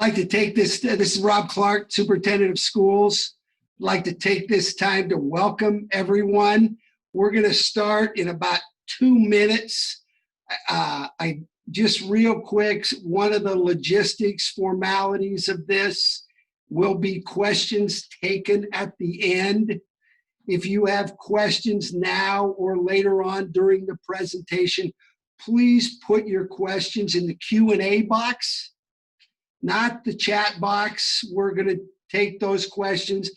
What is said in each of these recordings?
I'd like to take this is Rob Clark, Superintendent of Schools. I'd like to take this time to welcome everyone. We're going to start in about 2 minutes. I just real quick, one of the logistics formalities of this will be questions taken at the end. If you have questions now or later on during the presentation, please put your questions in the Q&A box, not the chat box. We're going to take those questions.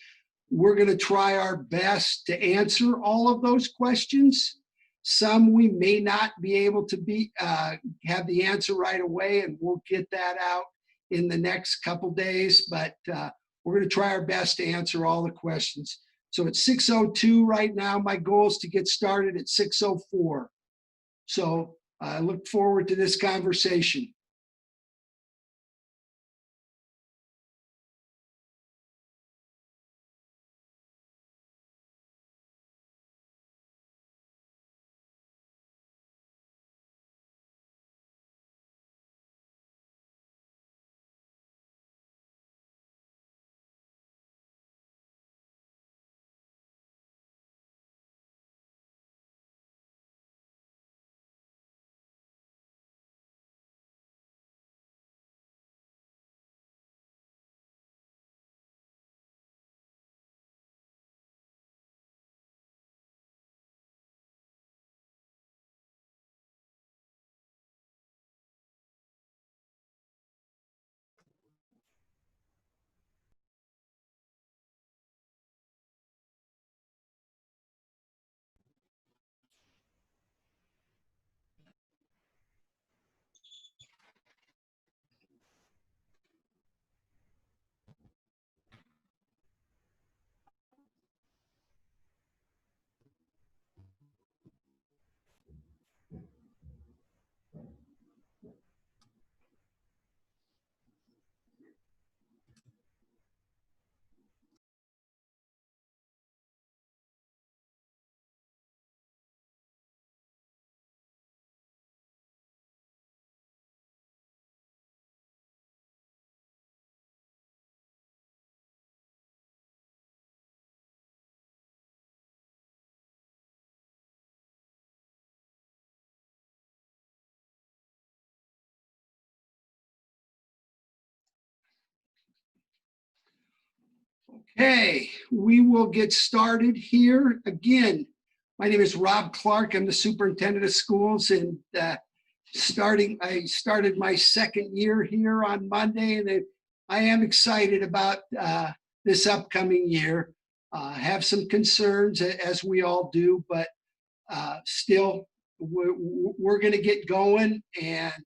We're going to try our best to answer all of those questions. Some we may not be able to have the answer right away, and we'll get that out in the next couple days, but we're going to try our best to answer all the questions. So it's 6:02 right now. My goal is to get started at 6:04. So I look forward to this conversation. Okay, we will get started here. Again, my name is Rob Clark. I'm the superintendent of schools, and I started my second year here on Monday, and I am excited about this upcoming year. Have some concerns, as we all do, but still, we're going to get going, and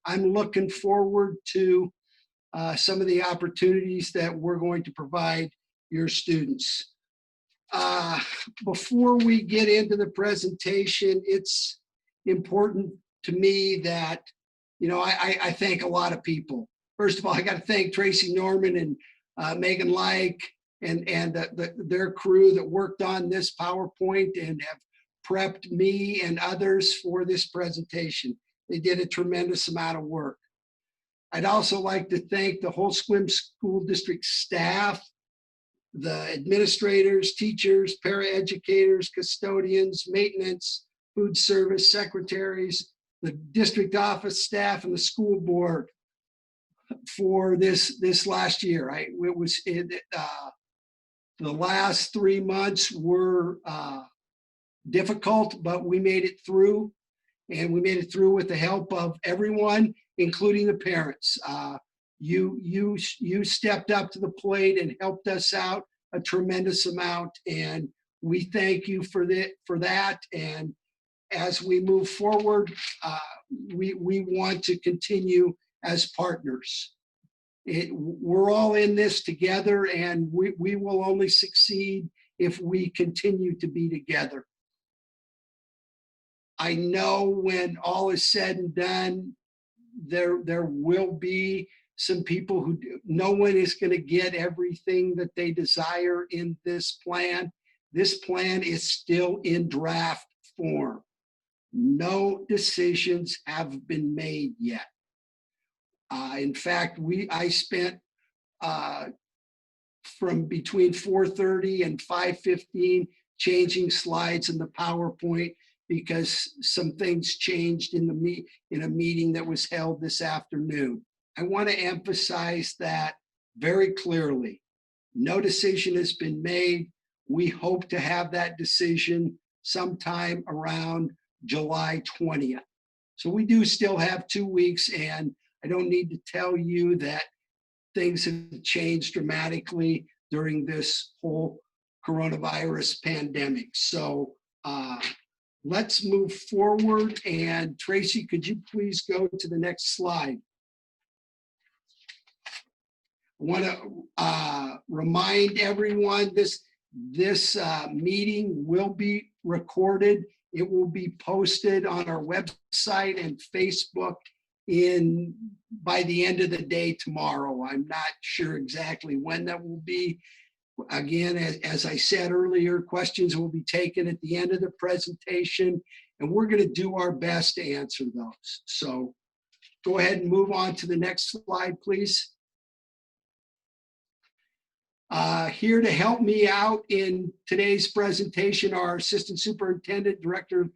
I'm looking forward to some of the opportunities that we're going to provide your students. Before we get into the presentation, it's important to me that, I thank a lot of people. First of all, I got to thank Tracy Norman and Megan Like and their crew that worked on this PowerPoint and have prepped me and others for this presentation. They did a tremendous amount of work. I'd also like to thank the whole Sequim School District staff, the administrators, teachers, paraeducators, custodians, maintenance, food service, secretaries, the district office staff, and the school board for this last year. The last 3 months were difficult, but we made it through, and we made it through with the help of everyone, including the parents. You stepped up to the plate and helped us out a tremendous amount, and we thank you for that. And as we move forward, we want to continue as partners. We're all in this together, and we will only succeed if we continue to be together. I know when all is said and done, there will be some people who no one is going to get everything that they desire in this plan. This plan is still in draft form. No decisions have been made yet. In fact, I spent from between 4:30 and 5:15 changing slides in the PowerPoint because some things changed in a meeting that was held this afternoon. I want to emphasize that very clearly. No decision has been made. We hope to have that decision sometime around July 20th. So we do still have 2 weeks, and I don't need to tell you that things have changed dramatically during this whole coronavirus pandemic. So let's move forward. And Tracy, could you please go to the next slide? I want to remind everyone this meeting will be recorded. It will be posted on our website and Facebook by the end of the day tomorrow. I'm not sure exactly when that will be. Again, as I said earlier, questions will be taken at the end of the presentation, and we're going to do our best to answer those. So go ahead and move on to the next slide, please. Here to help me out in today's presentation are our Assistant Superintendent, Director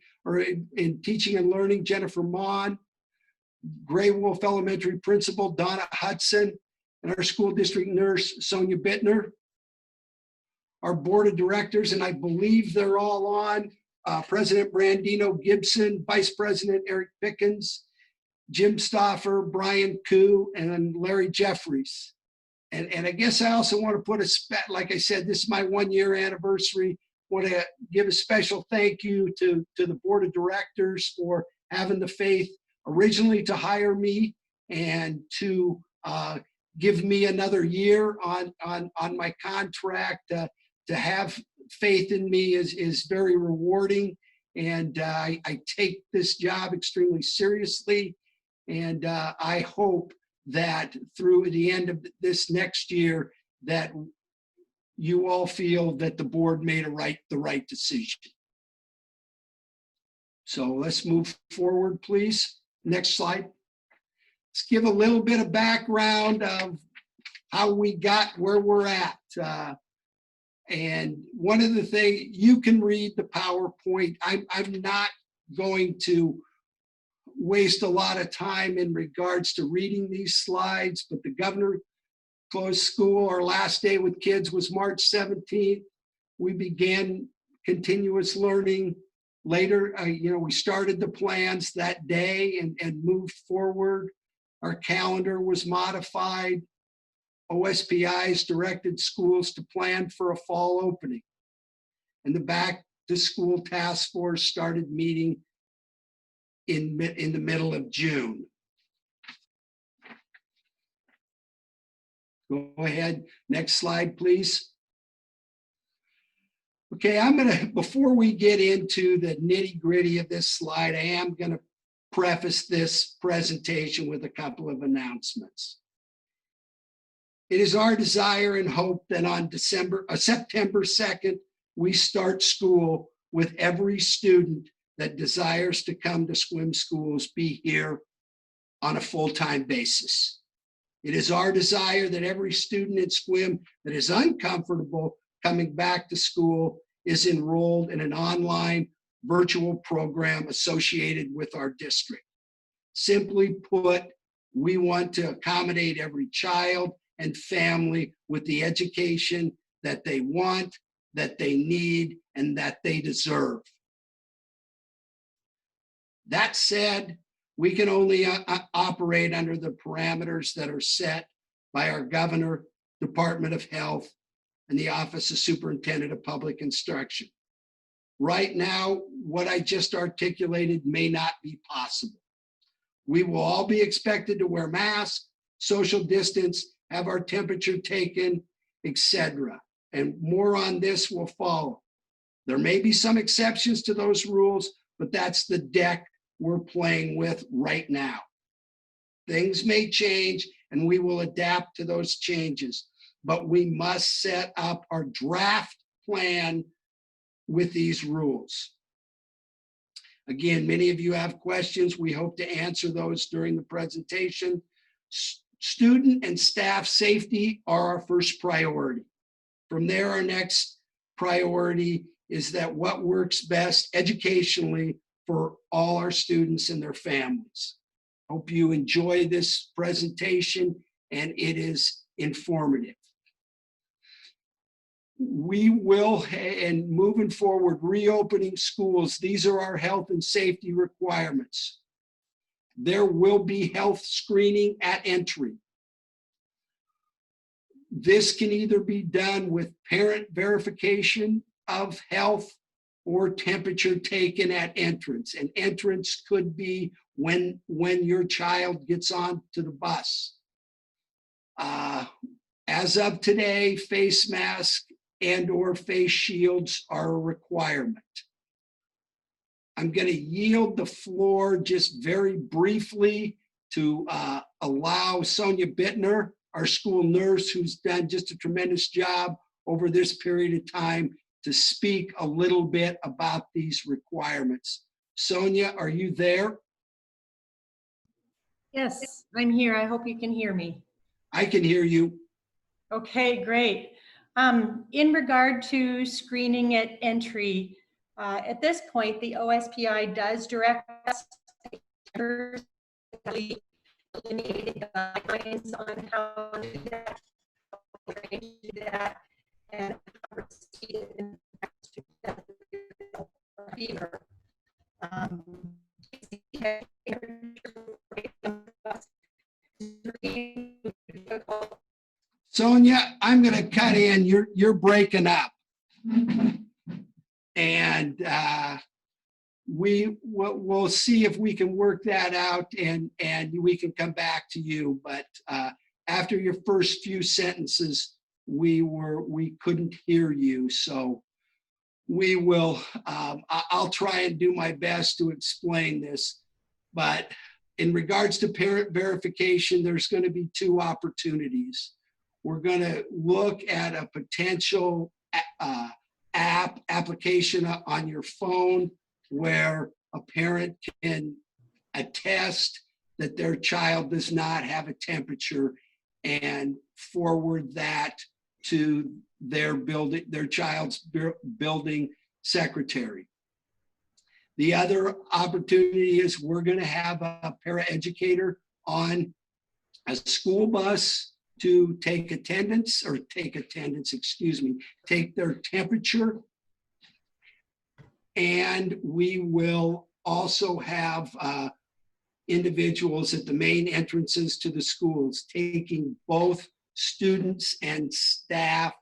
in Teaching and Learning, Jennifer Mon, Gray Wolf Elementary Principal, Donna Hudson, and our School District Nurse, Sonia Bittner. Our Board of Directors, and I believe they're all on, President Brandino Gibson, Vice President Eric Pickens, Jim Stoffer, Brian Koo, and Larry Jeffries. And I guess I also want to put like I said, this is my 1-year anniversary. I want to give a special thank you to the Board of Directors for having the faith originally to hire me and to give me another year on my contract. To have faith in me is very rewarding, and I take this job extremely seriously. And I hope that through the end of this next year that you all feel that the board made the right decision. So let's move forward, please. Next slide. Let's give a little bit of background of how we got where we're at. And one of the things, you can read the PowerPoint. I'm not going to waste a lot of time in regards to reading these slides, but the governor closed school. Our last day with kids was March 17th. We began continuous learning later. We started the plans that day and moved forward. Our calendar was modified. OSPI's directed schools to plan for a fall opening. And the Back to School Task Force started meeting in the middle of June. Go ahead, next slide, please. Okay, before we get into the nitty-gritty of this slide, I am gonna preface this presentation with a couple of announcements. It is our desire and hope that on September 2nd, we start school with every student that desires to come to Sequim schools be here on a full-time basis. It is our desire that every student in Sequim that is uncomfortable coming back to school is enrolled in an online virtual program associated with our district. Simply put, we want to accommodate every child and family with the education that they want, that they need, and that they deserve. That said, we can only operate under the parameters that are set by our governor, Department of Health, and the Office of Superintendent of Public Instruction. Right now, what I just articulated may not be possible. We will all be expected to wear masks, social distance, have our temperature taken, etc. And more on this will follow. There may be some exceptions to those rules, but that's the deck we're playing with right now. Things may change and we will adapt to those changes, but we must set up our draft plan with these rules. Again, many of you have questions. We hope to answer those during the presentation. Student and staff safety are our first priority. From there, our next priority is that what works best educationally for all our students and their families. Hope you enjoy this presentation and it is informative. We will, and moving forward, reopening schools, these are our health and safety requirements. There will be health screening at entry. This can either be done with parent verification of health or temperature taken at entrance. And entrance could be when your child gets on to the bus. As of today, face mask and or face shields are a requirement. I'm going to yield the floor just very briefly to allow Sonia Bittner, our school nurse, who's done just a tremendous job over this period of time, to speak a little bit about these requirements. Sonia, are you there? Yes, I'm here. I hope you can hear me. I can hear you. Okay, great. In regard to screening at entry, at this point, the OSPI does direct us to delineated guidelines on how to do that, and proceed in fever. Sonia, I'm going to cut in. You're breaking up, and we'll see if we can work that out, and we can come back to you. But after your first few sentences, we couldn't hear you, so we will. I'll try and do my best to explain this, but in regards to parent verification, there's going to be two opportunities. We're going to look at a potential application on your phone where a parent can attest that their child does not have a temperature and forward that to their child's building secretary. The other opportunity is we're going to have a paraeducator on a school bus to take their temperature. And we will also have individuals at the main entrances to the schools taking both students and staff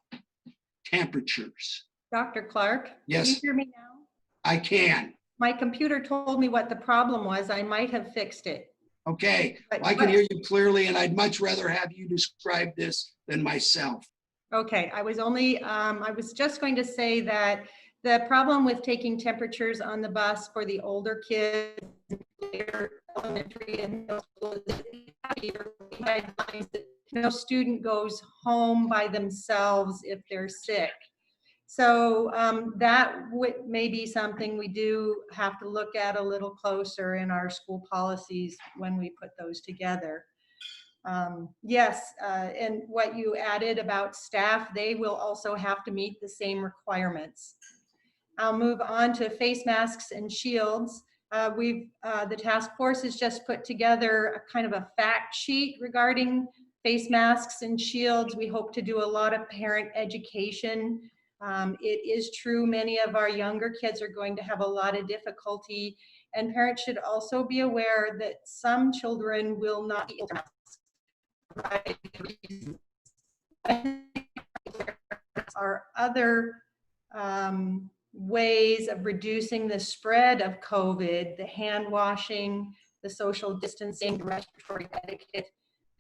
temperatures. Dr. Clark, yes. Can you hear me now? I can. My computer told me what the problem was. I might have fixed it. Okay, I can hear you clearly, and I'd much rather have you describe this than myself. Okay, I was just going to say that the problem with taking temperatures on the bus for the older kids, elementary and middle school, guidelines that no student goes home by themselves if they're sick. So that may be something we do have to look at a little closer in our school policies when we put those together. Yes, and what you added about staff, they will also have to meet the same requirements. I'll move on to face masks and shields. The task force has just put together a kind of a fact sheet regarding face masks and shields. We hope to do a lot of parent education. It is true many of our younger kids are going to have a lot of difficulty, and parents should also be aware that some children will not be able to mask. Are other ways of reducing the spread of COVID, the hand washing, the social distancing, the respiratory etiquette,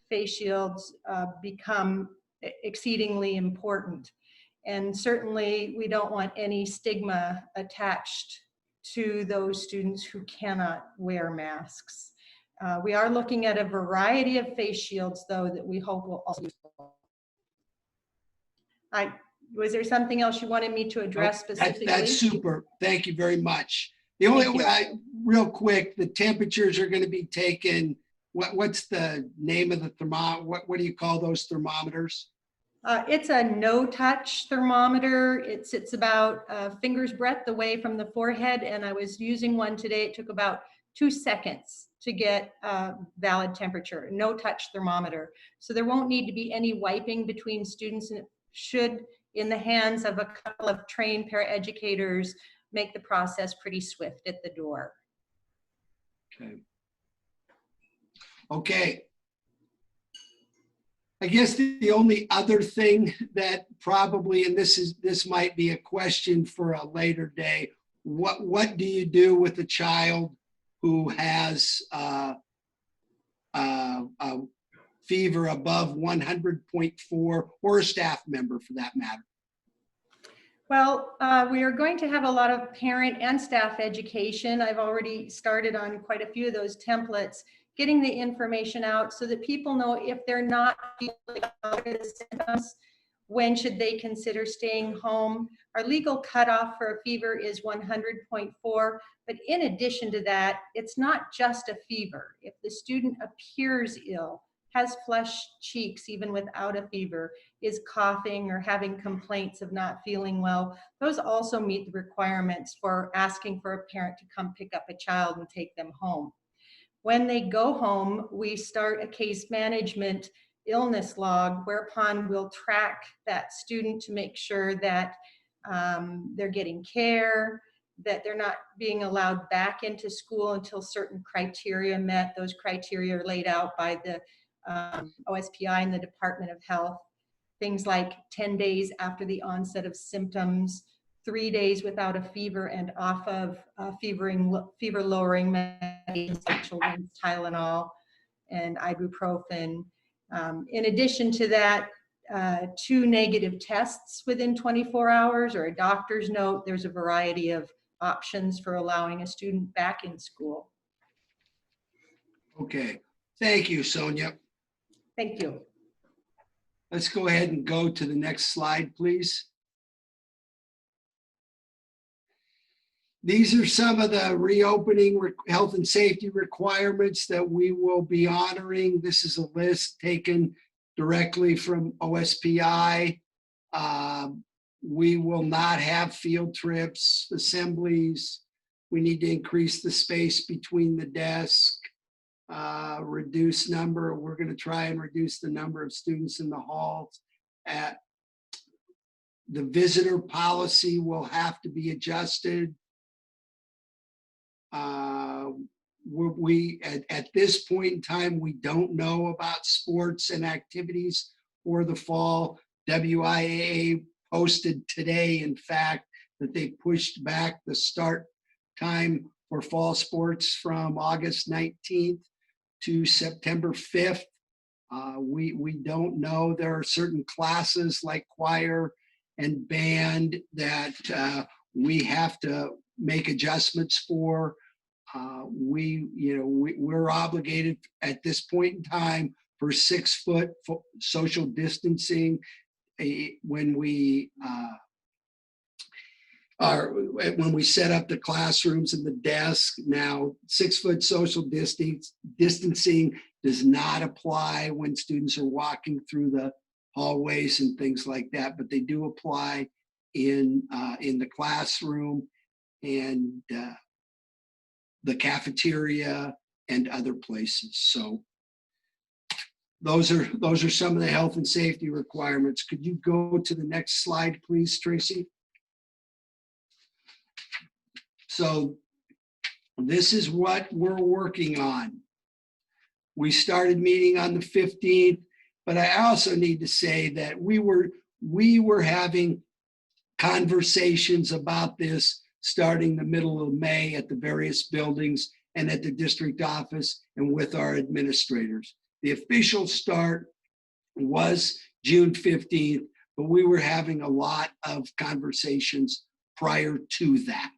face shields become exceedingly important. And certainly we don't want any stigma attached to those students who cannot wear masks. We are looking at a variety of face shields, though, that we hope will also be useful. Was there something else you wanted me to address specifically? That's super. Thank you very much. The only way, real quick, the temperatures are going to be taken what's the name of the what do you call those thermometers? It's a no-touch thermometer. It sits about a finger's breadth away from the forehead, and I was using one today. It took about 2 seconds to get a valid temperature, no-touch thermometer. So there won't need to be any wiping between students, and it should, in the hands of a couple of trained paraeducators, make the process pretty swift at the door. Okay. Okay. I guess the only other thing that probably, and this might be a question for a later day, what do you do with a child who has a fever above 100.4, or a staff member for that matter? Well, we are going to have a lot of parent and staff education. I've already started on quite a few of those templates, getting the information out so that people know if they're not feeling symptoms, when should they consider staying home. Our legal cutoff for a fever is 100.4, but in addition to that, it's not just a fever. If the student appears ill, has flushed cheeks even without a fever, is coughing or having complaints of not feeling well, those also meet the requirements for asking for a parent to come pick up a child and take them home. When they go home, we start a case management illness log, whereupon we'll track that student to make sure that they're getting care, that they're not being allowed back into school until certain criteria met. Those criteria are laid out by the OSPI and the Department of Health. Things like 10 days after the onset of symptoms, 3 days without a fever and off of fever-lowering medications like children's Tylenol and ibuprofen. In addition to that, 2 negative tests within 24 hours or a doctor's note. There's a variety of options for allowing a student back in school. Okay, thank you, Sonia. Thank you. Let's go ahead and go to the next slide, please. These are some of the reopening health and safety requirements that we will be honoring. This is a list taken directly from OSPI. We will not have field trips, assemblies. We need to increase the space between the desks. Reduce number. We're going to try and reduce the number of students in the halls. The visitor policy will have to be adjusted. At this point in time, we don't know about sports and activities for the fall. WIAA posted today, in fact, that they pushed back the start time for fall sports from August 19th to September 5th. We don't know. There are certain classes like choir and band that we have to make adjustments for. We're obligated at this point in time for 6 foot social distancing when we set up the classrooms and the desk. Now, 6 foot social distancing does not apply when students are walking through the hallways and things like that, but they do apply in the classroom and the cafeteria and other places. So those are some of the health and safety requirements. Could you go to the next slide, please, Tracy? So this is what we're working on. We started meeting on the 15th, but I also need to say that we were having conversations about this starting the middle of May at the various buildings and at the district office and with our administrators. The official start was June 15th, but we were having a lot of conversations prior to that.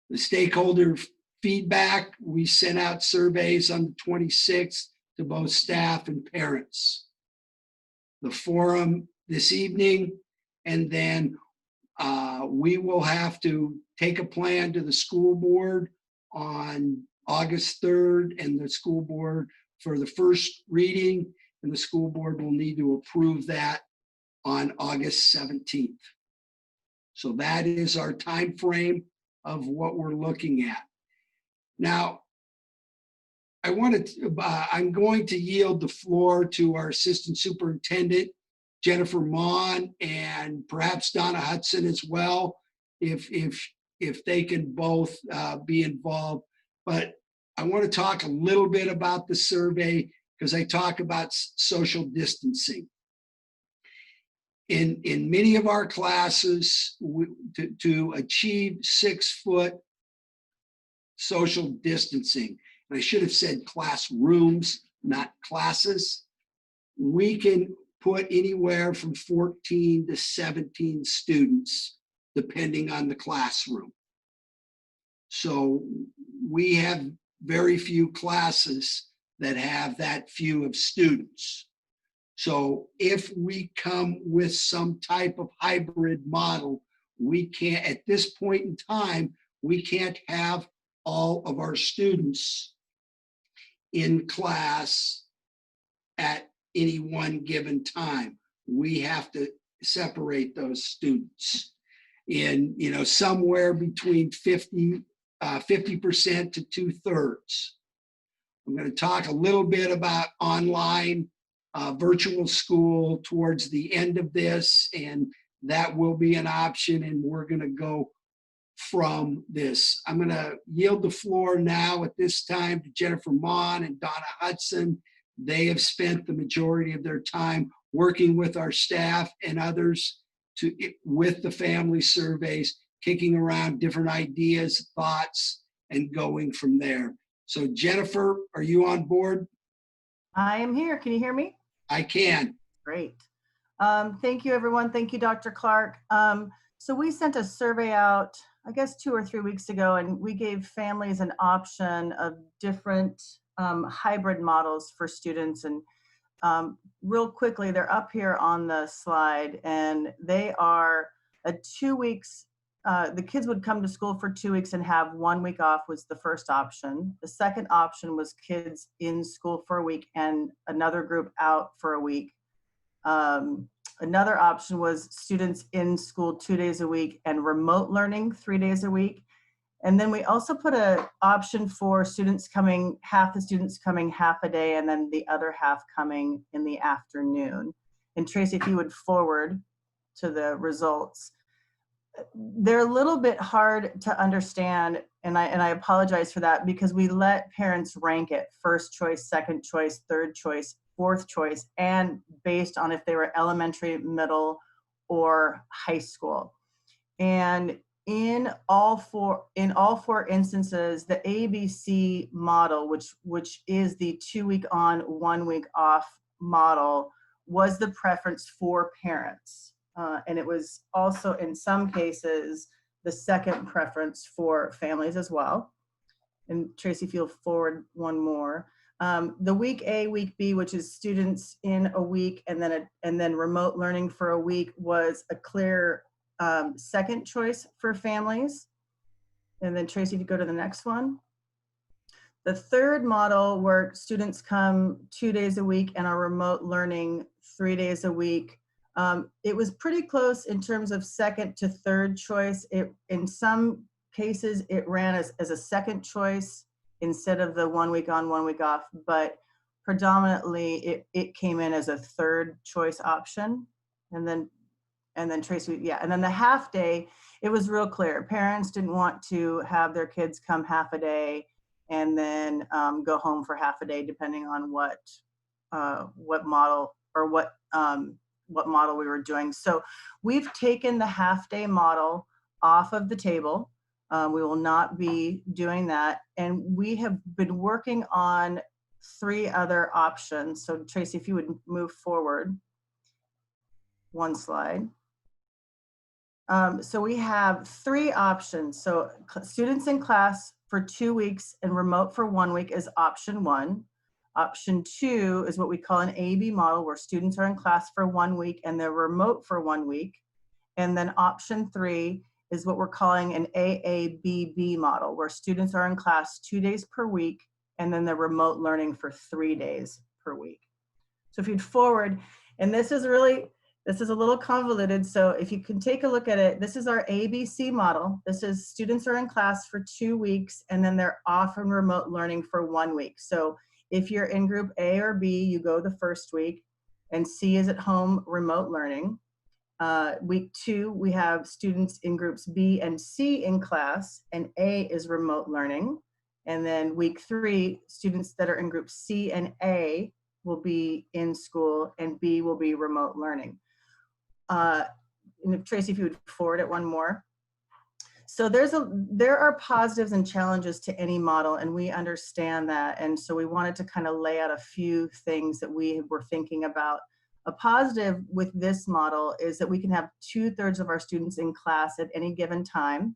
The stakeholder feedback, we sent out surveys on the 26th to both staff and parents. The forum this evening, and then we will have to take a plan to the school board on August 3rd, and the school board for the first reading, and the school board will need to approve that on August 17th. So that is our time frame of what we're looking at. Now, I'm going to yield the floor to our assistant superintendent, Jennifer Mon, and perhaps Donna Hudson as well, if they can both be involved. But I want to talk a little bit about the survey because I talk about social distancing. In many of our classes, to achieve 6 foot social distancing, and I should have said classrooms, not classes, we can put anywhere from 14 to 17 students, depending on the classroom. So we have very few classes that have that few of students. So if we come with some type of hybrid model, we can't, at this point in time, we can't have all of our students in class at any one given time. We have to separate those students in, somewhere between 50% to 2/3. I'm going to talk a little bit about online virtual school towards the end of this, and that will be an option, and we're going to go from this. I'm going to yield the floor now at this time to Jennifer Mon and Donna Hudson. They have spent the majority of their time working with our staff and others with the family surveys, kicking around different ideas, thoughts, and going from there. So Jennifer, are you on board? I am here. Can you hear me? I can. Great. Thank you, everyone. Thank you, Dr. Clark. So we sent a survey out, I guess 2 or 3 weeks ago, and we gave families an option of different hybrid models for students. And real quickly, they're up here on the slide, and they are a 2 weeks. The kids would come to school for 2 weeks and have 1 week off was the first option. The second option was kids in school for a week and another group out for a week. Another option was students in school 2 days a week and remote learning 3 days a week. And then we also put an option for students coming, half the students coming half a day and then the other half coming in the afternoon. And Tracy, if you would forward to the results. They're a little bit hard to understand, and I apologize for that, because we let parents rank it first choice, second choice, third choice, fourth choice, and based on if they were elementary, middle, or high school. And in all four instances, the ABC model, which is the 2 week on, 1 week off model, was the preference for parents. And it was also, in some cases, the second preference for families as well. And Tracy, if you'll forward one more. The week A, week B, which is students in a week and then remote learning for a week, was a clear second choice for families. And then Tracy, if you go to the next one. The third model, where students come 2 days a week and are remote learning 3 days a week, it was pretty close in terms of second to third choice. In some cases, it ran as a second choice instead of the 1 week on, 1 week off, but predominantly it came in as a third choice option. And then Tracy, yeah, and then the half day, it was real clear. Parents didn't want to have their kids come half a day and then go home for half a day, depending on what model or what model we were doing. So we've taken the half day model off of the table. We will not be doing that. And we have been working on 3 other options. So Tracy, if you would move forward one slide. So we have 3 options. So students in class for 2 weeks and remote for 1 week is option 1. Option 2 is what we call an AB model, where students are in class for 1 week and they're remote for 1 week. And then option 3 is what we're calling an AABB model, where students are in class 2 days per week, and then they're remote learning for 3 days per week. So if you'd forward, and this is a little convoluted, so if you can take a look at it, this is our ABC model. This is students are in class for 2 weeks, and then they're off in remote learning for 1 week. So if you're in group A or B, you go the first week, and C is at home remote learning. Week 2, we have students in groups B and C in class, and A is remote learning. And then week 3, students that are in group C and A will be in school, and B will be remote learning. And if, Tracy, if you would forward it one more. So there are positives and challenges to any model, and we understand that. And so we wanted to kind of lay out a few things that we were thinking about. A positive with this model is that we can have 2/3 of our students in class at any given time.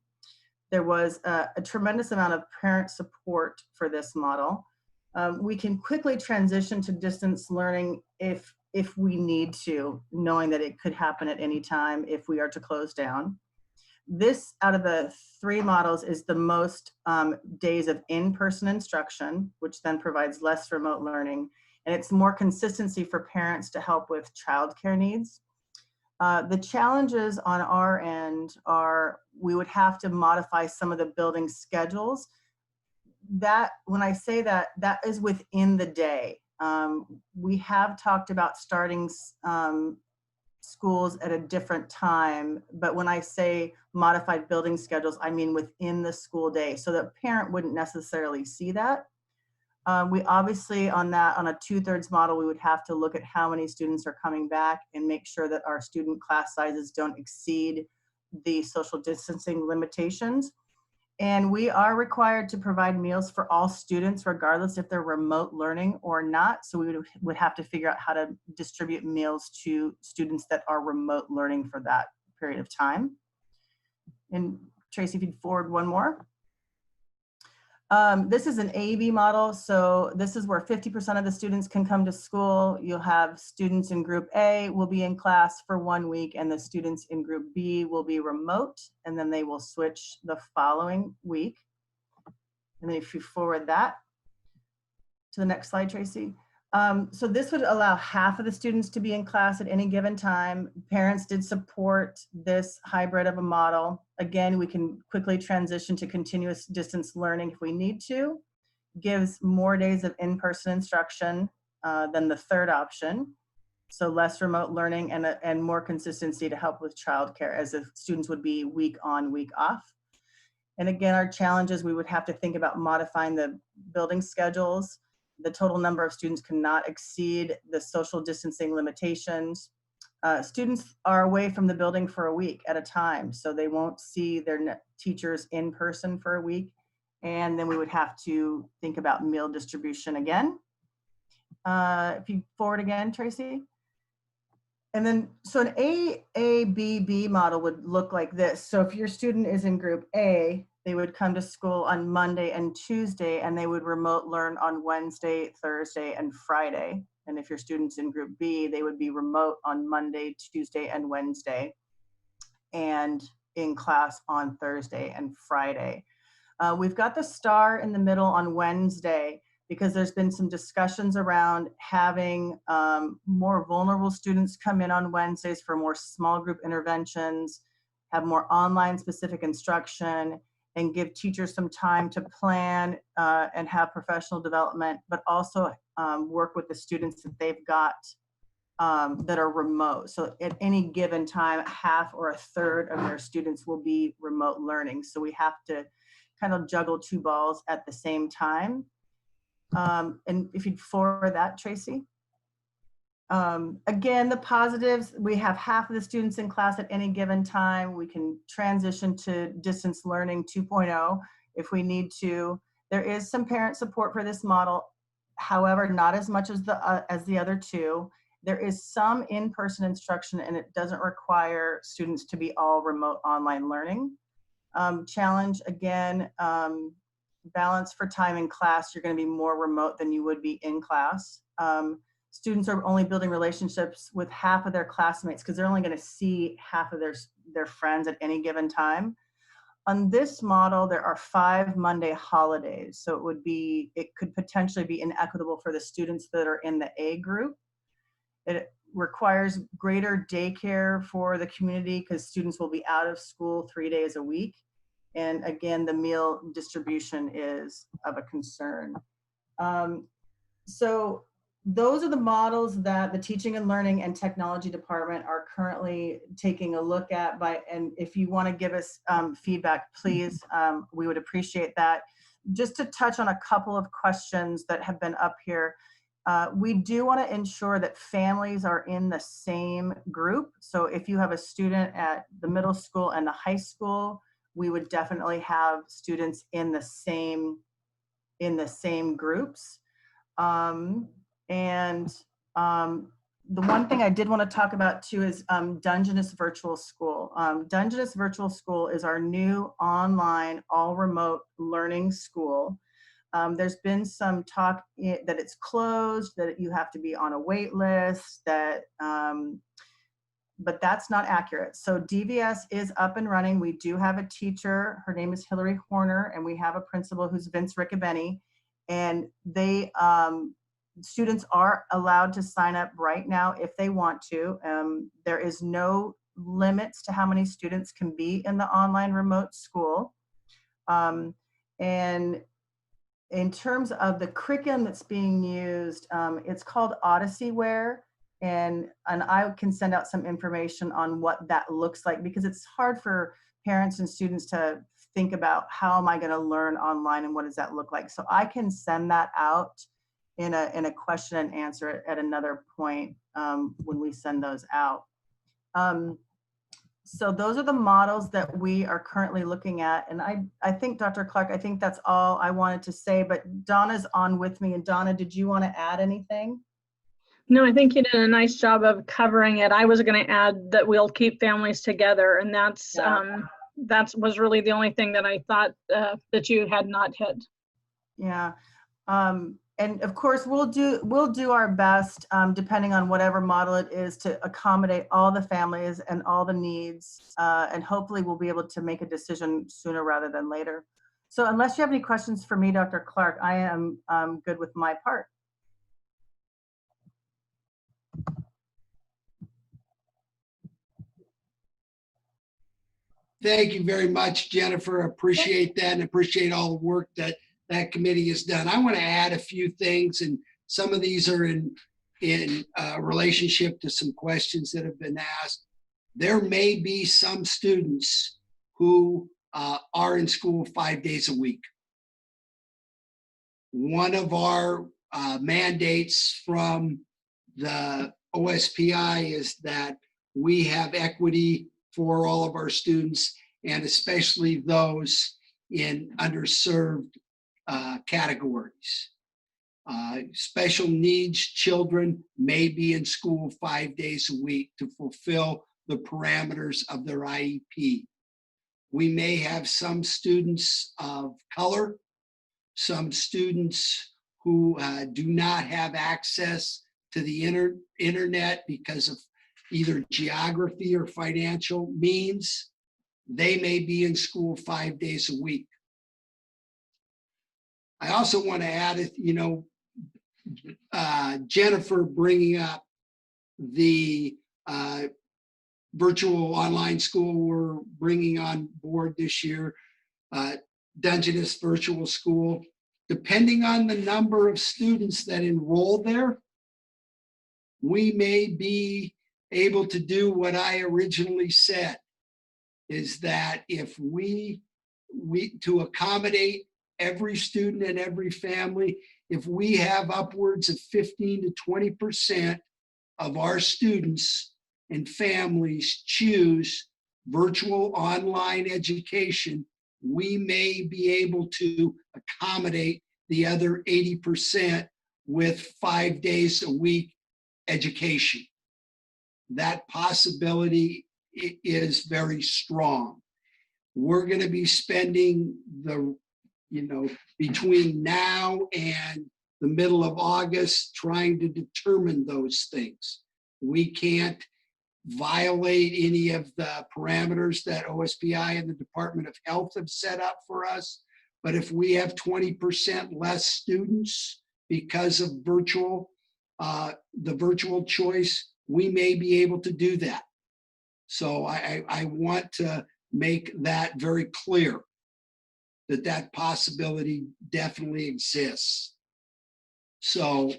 There was a tremendous amount of parent support for this model. We can quickly transition to distance learning if we need to, knowing that it could happen at any time if we are to close down. This, out of the 3 models, is the most days of in-person instruction, which then provides less remote learning. And it's more consistency for parents to help with childcare needs. The challenges on our end are we would have to modify some of the building schedules. That, when I say that, that is within the day. We have talked about starting schools at a different time, but when I say modified building schedules, I mean within the school day, so that parent wouldn't necessarily see that. We obviously, on a 2/3 model, we would have to look at how many students are coming back and make sure that our student class sizes don't exceed the social distancing limitations. And we are required to provide meals for all students, regardless if they're remote learning or not. So we would have to figure out how to distribute meals to students that are remote learning for that period of time. And Tracy, if you'd forward one more. This is an A/B model. So this is where 50% of the students can come to school. You'll have students in group A will be in class for 1 week, and the students in group B will be remote, and then they will switch the following week. And then if you forward that to the next slide, Tracy. So this would allow half of the students to be in class at any given time. Parents did support this hybrid of a model. Again, we can quickly transition to continuous distance learning if we need to. Gives more days of in-person instruction than the 3rd option. So less remote learning and more consistency to help with childcare, as the students would be week on, week off. And again, our challenges, we would have to think about modifying the building schedules. The total number of students cannot exceed the social distancing limitations. Students are away from the building for a week at a time, so they won't see their teachers in person for a week. And then we would have to think about meal distribution again. If you forward again, Tracy. And then, so an AABB model would look like this. So if your student is in group A, they would come to school on Monday and Tuesday, and they would remote learn on Wednesday, Thursday, and Friday. And if your student's in group B, they would be remote on Monday, Tuesday, and Wednesday, and in class on Thursday and Friday. We've got the star in the middle on Wednesday because there's been some discussions around having more vulnerable students come in on Wednesdays for more small group interventions, have more online specific instruction, and give teachers some time to plan and have professional development, but also work with the students that they've got that are remote. So at any given time, half or a third of their students will be remote learning. So we have to kind of juggle 2 balls at the same time. And if you'd forward that, Tracy. Again, the positives, we have half of the students in class at any given time. We can transition to distance learning 2.0 if we need to. There is some parent support for this model. However, not as much as the other 2. There is some in-person instruction, and it doesn't require students to be all remote online learning. Challenge, again, balance for time in class. You're going to be more remote than you would be in class. students are only building relationships with half of their classmates because they're only going to see half of their friends at any given time. On this model, there are 5 Monday holidays. So it could potentially be inequitable for the students that are in the A group. It requires greater daycare for the community because students will be out of school 3 days a week. And again, the meal distribution is of a concern. So those are the models that the Teaching and Learning and Technology Department are currently taking a look at. And if you want to give us feedback, please, we would appreciate that. Just to touch on a couple of questions that have been up here. We do want to ensure that families are in the same group. So if you have a student at the middle school and the high school, we would definitely have students in the same groups. The one thing I did want to talk about too is Dungeness Virtual School. Dungeness Virtual School is our new online, all remote learning school. There's been some talk that it's closed, that you have to be on a wait list, but that's not accurate. So DVS is up and running. We do have a teacher, her name is Hillary Horner, and we have a principal who's Vince Riccobeni, and students are allowed to sign up right now if they want to. There is no limits to how many students can be in the online remote school. And in terms of the curriculum that's being used, it's called Odysseyware, and I can send out some information on what that looks like, because it's hard for parents and students to think about, how am I going to learn online and what does that look like? So I can send that out in a question and answer at another point when we send those out. So those are the models that we are currently looking at. And I think, Dr. Clark, I think that's all I wanted to say, but Donna's on with me. And Donna, did you want to add anything? No, I think you did a nice job of covering it. I was going to add that we'll keep families together, and that was really the only thing that I thought that you had not hit. Yeah. And of course, we'll do our best, depending on whatever model it is, to accommodate all the families and all the needs. And hopefully we'll be able to make a decision sooner rather than later. So unless you have any questions for me, Dr. Clark, I am good with my part. Thank you very much, Jennifer. Appreciate that, and appreciate all the work that committee has done. I want to add a few things, and some of these are in relationship to some questions that have been asked. There may be some students who are in school 5 days a week. One of our mandates from the OSPI is that we have equity for all of our students, and especially those in underserved categories. Special needs children may be in school 5 days a week to fulfill the parameters of their IEP. We may have some students of color, some students who do not have access to the internet because of either geography or financial means. They may be in school 5 days a week. I also want to add, Jennifer bringing up the virtual online school we're bringing on board this year, Dungeness Virtual School. Depending on the number of students that enroll there, we may be able to do what I originally said, is that if we to accommodate every student and every family, if we have upwards of 15 to 20% of our students and families choose virtual online education, we may be able to accommodate the other 80% with 5 days a week education. That possibility is very strong. We're going to be spending between now and the middle of August trying to determine those things. We can't violate any of the parameters that OSPI and the Department of Health have set up for us. But if we have 20% less students because of the virtual choice, we may be able to do that. So I want to make that very clear, that that possibility definitely exists. So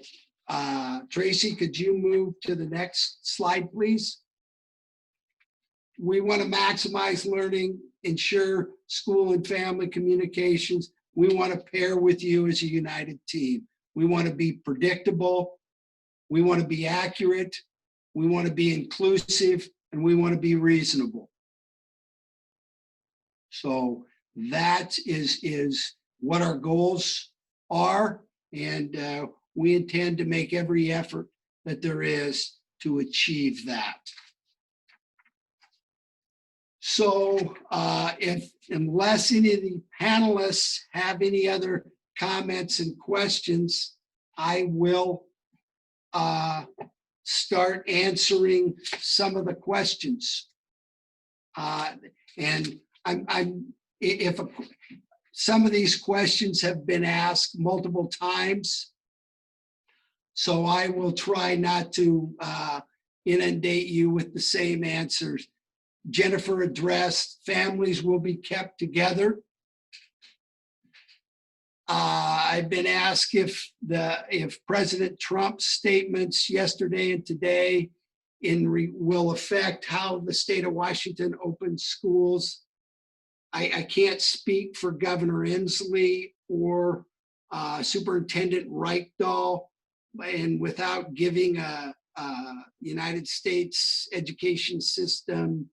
Tracy, could you move to the next slide, please? We want to maximize learning, ensure school and family communications. We want to pair with you as a united team. We want to be predictable. We want to be accurate. We want to be inclusive, and we want to be reasonable. So that is what our goals are, and we intend to make every effort that there is to achieve that. So unless any of the panelists have any other comments and questions, I will start answering some of the questions. And some of these questions have been asked multiple times, so I will try not to inundate you with the same answers. Jennifer addressed families will be kept together. I've been asked if President Trump's statements yesterday and today will affect how the state of Washington opens schools. I can't speak for Governor Inslee or Superintendent Reichdahl, and without giving a United States education system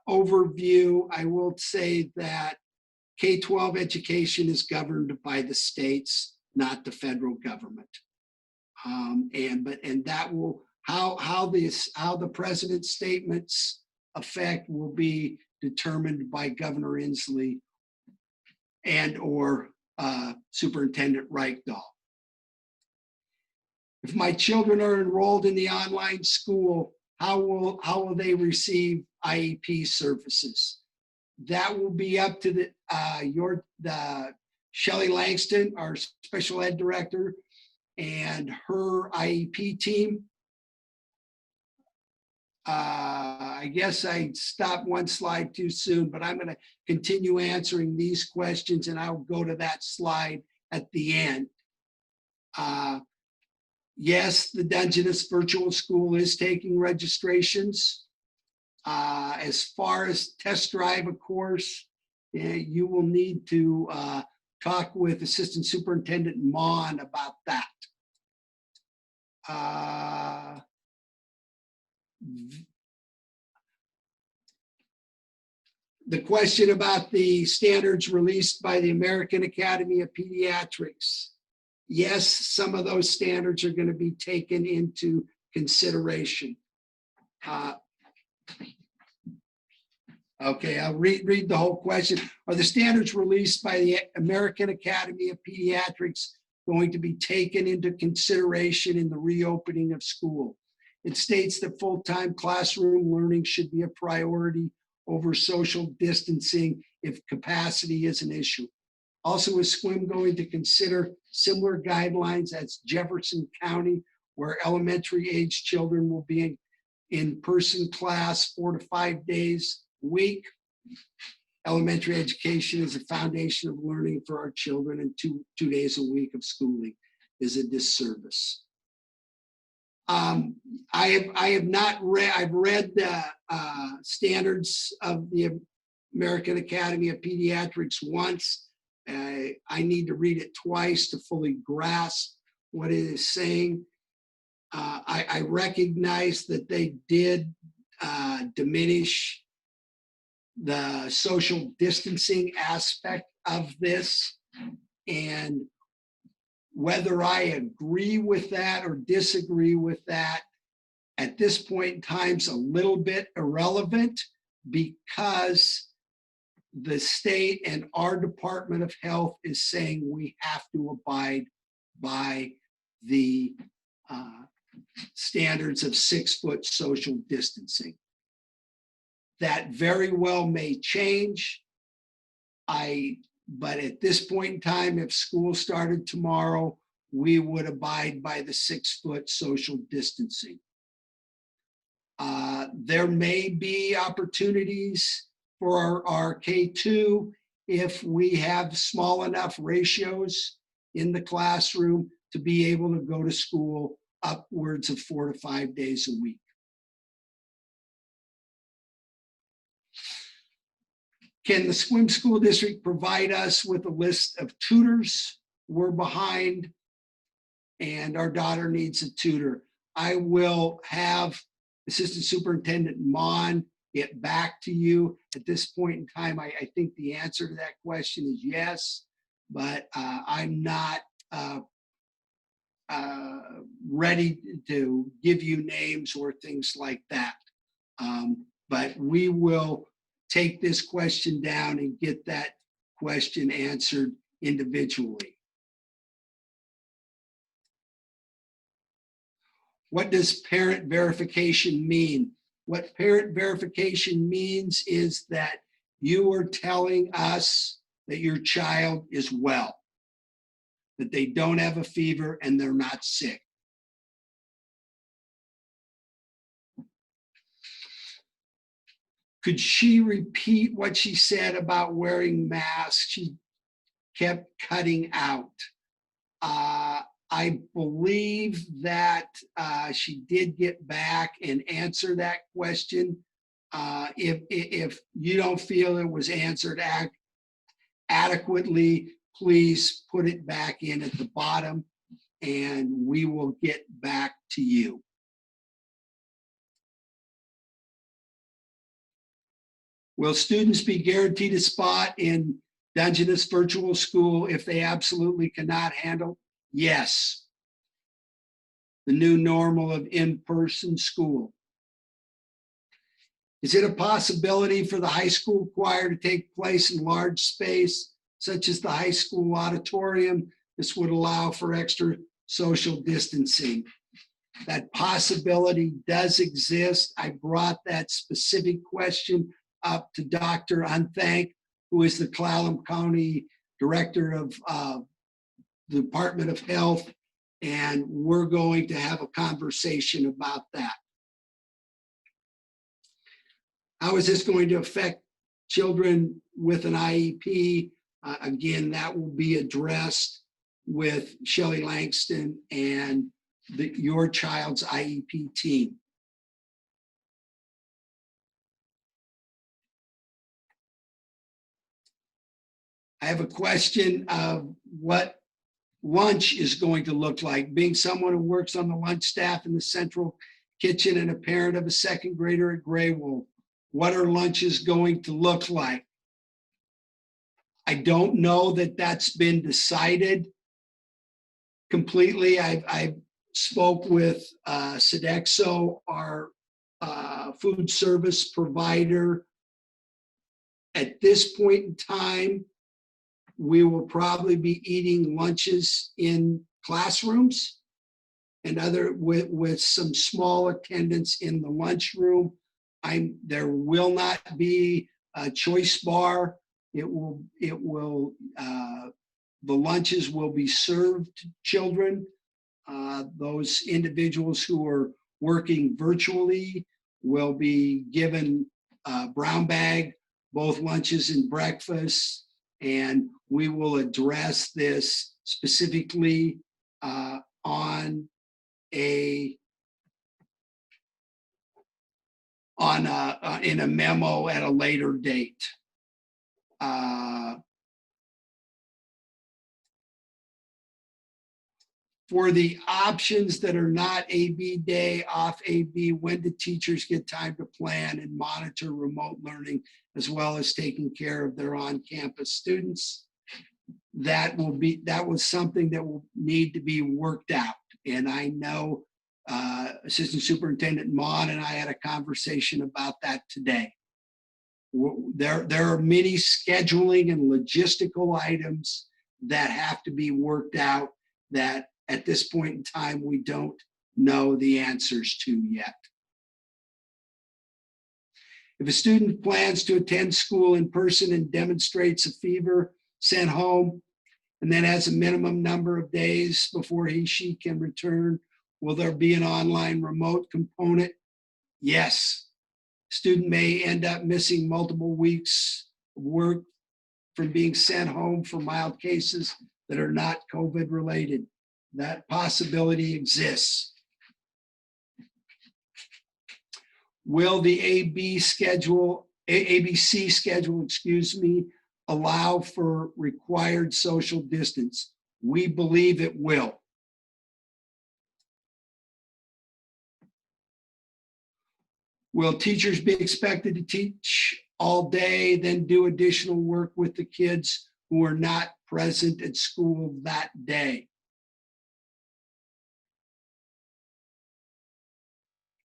overview, I will say that K-12 education is governed by the states, not the federal government. And that will how the president's statements affect will be determined by Governor Inslee and or Superintendent Reichdahl. If my children are enrolled in the online school, how will they receive IEP services? That will be up to the Shelley Langston, our special ed director, and her IEP team. I guess I stopped one slide too soon, but I'm going to continue answering these questions, and I'll go to that slide at the end. Yes, the Dungeness Virtual School is taking registrations. As far as test drive a course, you will need to talk with Assistant Superintendent Mon about that. The question about the standards released by the American Academy of Pediatrics. Yes, some of those standards are going to be taken into consideration. Okay, I'll read the whole question. Are the standards released by the American Academy of Pediatrics going to be taken into consideration in the reopening of school? It states that full-time classroom learning should be a priority over social distancing if capacity is an issue. Also, is Sequim going to consider similar guidelines as Jefferson County, where elementary age children will be in person class 4 to 5 days a week? Elementary education is a foundation of learning for our children, and two days a week of schooling is a disservice. I have not read, I've read the standards of the American Academy of Pediatrics once. I need to read it twice to fully grasp what it is saying. I recognize that they did diminish the social distancing aspect of this, and whether I agree with that or disagree with that at this point in time is a little bit irrelevant, because the state and our Department of Health is saying we have to abide by the standards of 6-foot social distancing. That very well may change. But at this point in time, if school started tomorrow, we would abide by the 6-foot social distancing. There may be opportunities for our K2 if we have small enough ratios in the classroom to be able to go to school upwards of 4 to 5 days a week. Can the Sequim School District provide us with a list of tutors? We're behind and our daughter needs a tutor. I will have Assistant Superintendent Mon get back to you. At this point in time, I think the answer to that question is yes, but I'm not ready to give you names or things like that. But we will take this question down and get that question answered individually. What does parent verification mean? What parent verification means is that you are telling us that your child is well, that they don't have a fever and they're not sick. Could she repeat what she said about wearing masks? She kept cutting out. I believe that she did get back and answer that question. If you don't feel it was answered adequately, please put it back in at the bottom and we will get back to you. Will students be guaranteed a spot in Dungeness Virtual School if they absolutely cannot handle? Yes. The new normal of in-person school. Is it a possibility for the high school choir to take place in large space, such as the high school auditorium? This would allow for extra social distancing. That possibility does exist. I brought that specific question up to Dr. Unthank, who is the Clallam County Director of the Department of Health, and we're going to have a conversation about that. How is this going to affect children with an IEP? Again, that will be addressed with Shelley Langston and your child's IEP team. I have a question of what lunch is going to look like. Being someone who works on the lunch staff in the central kitchen and a parent of a second grader at Grey Wolf, what are lunches going to look like? I don't know that that's been decided completely. I spoke with Sodexo, our food service provider. At this point in time, we will probably be eating lunches in classrooms and with some small attendance in the lunchroom. There will not be a choice bar. The lunches will be served to children. Those individuals who are working virtually will be given a brown bag, both lunches and breakfast. And we will address this specifically in a memo at a later date. For the options that are not AB day, off AB, when do teachers get time to plan and monitor remote learning as well as taking care of their on-campus students? That was something that will need to be worked out. And I know Assistant Superintendent Mon and I had a conversation about that today. There are many scheduling and logistical items that have to be worked out that at this point in time, we don't know the answers to yet. If a student plans to attend school in person and demonstrates a fever, sent home, and then has a minimum number of days before she can return, will there be an online remote component? Yes. Student may end up missing multiple weeks of work from being sent home for mild cases that are not COVID related. That possibility exists. Will the ABC schedule, allow for required social distance? We believe it will. Will teachers be expected to teach all day, then do additional work with the kids who are not present at school that day?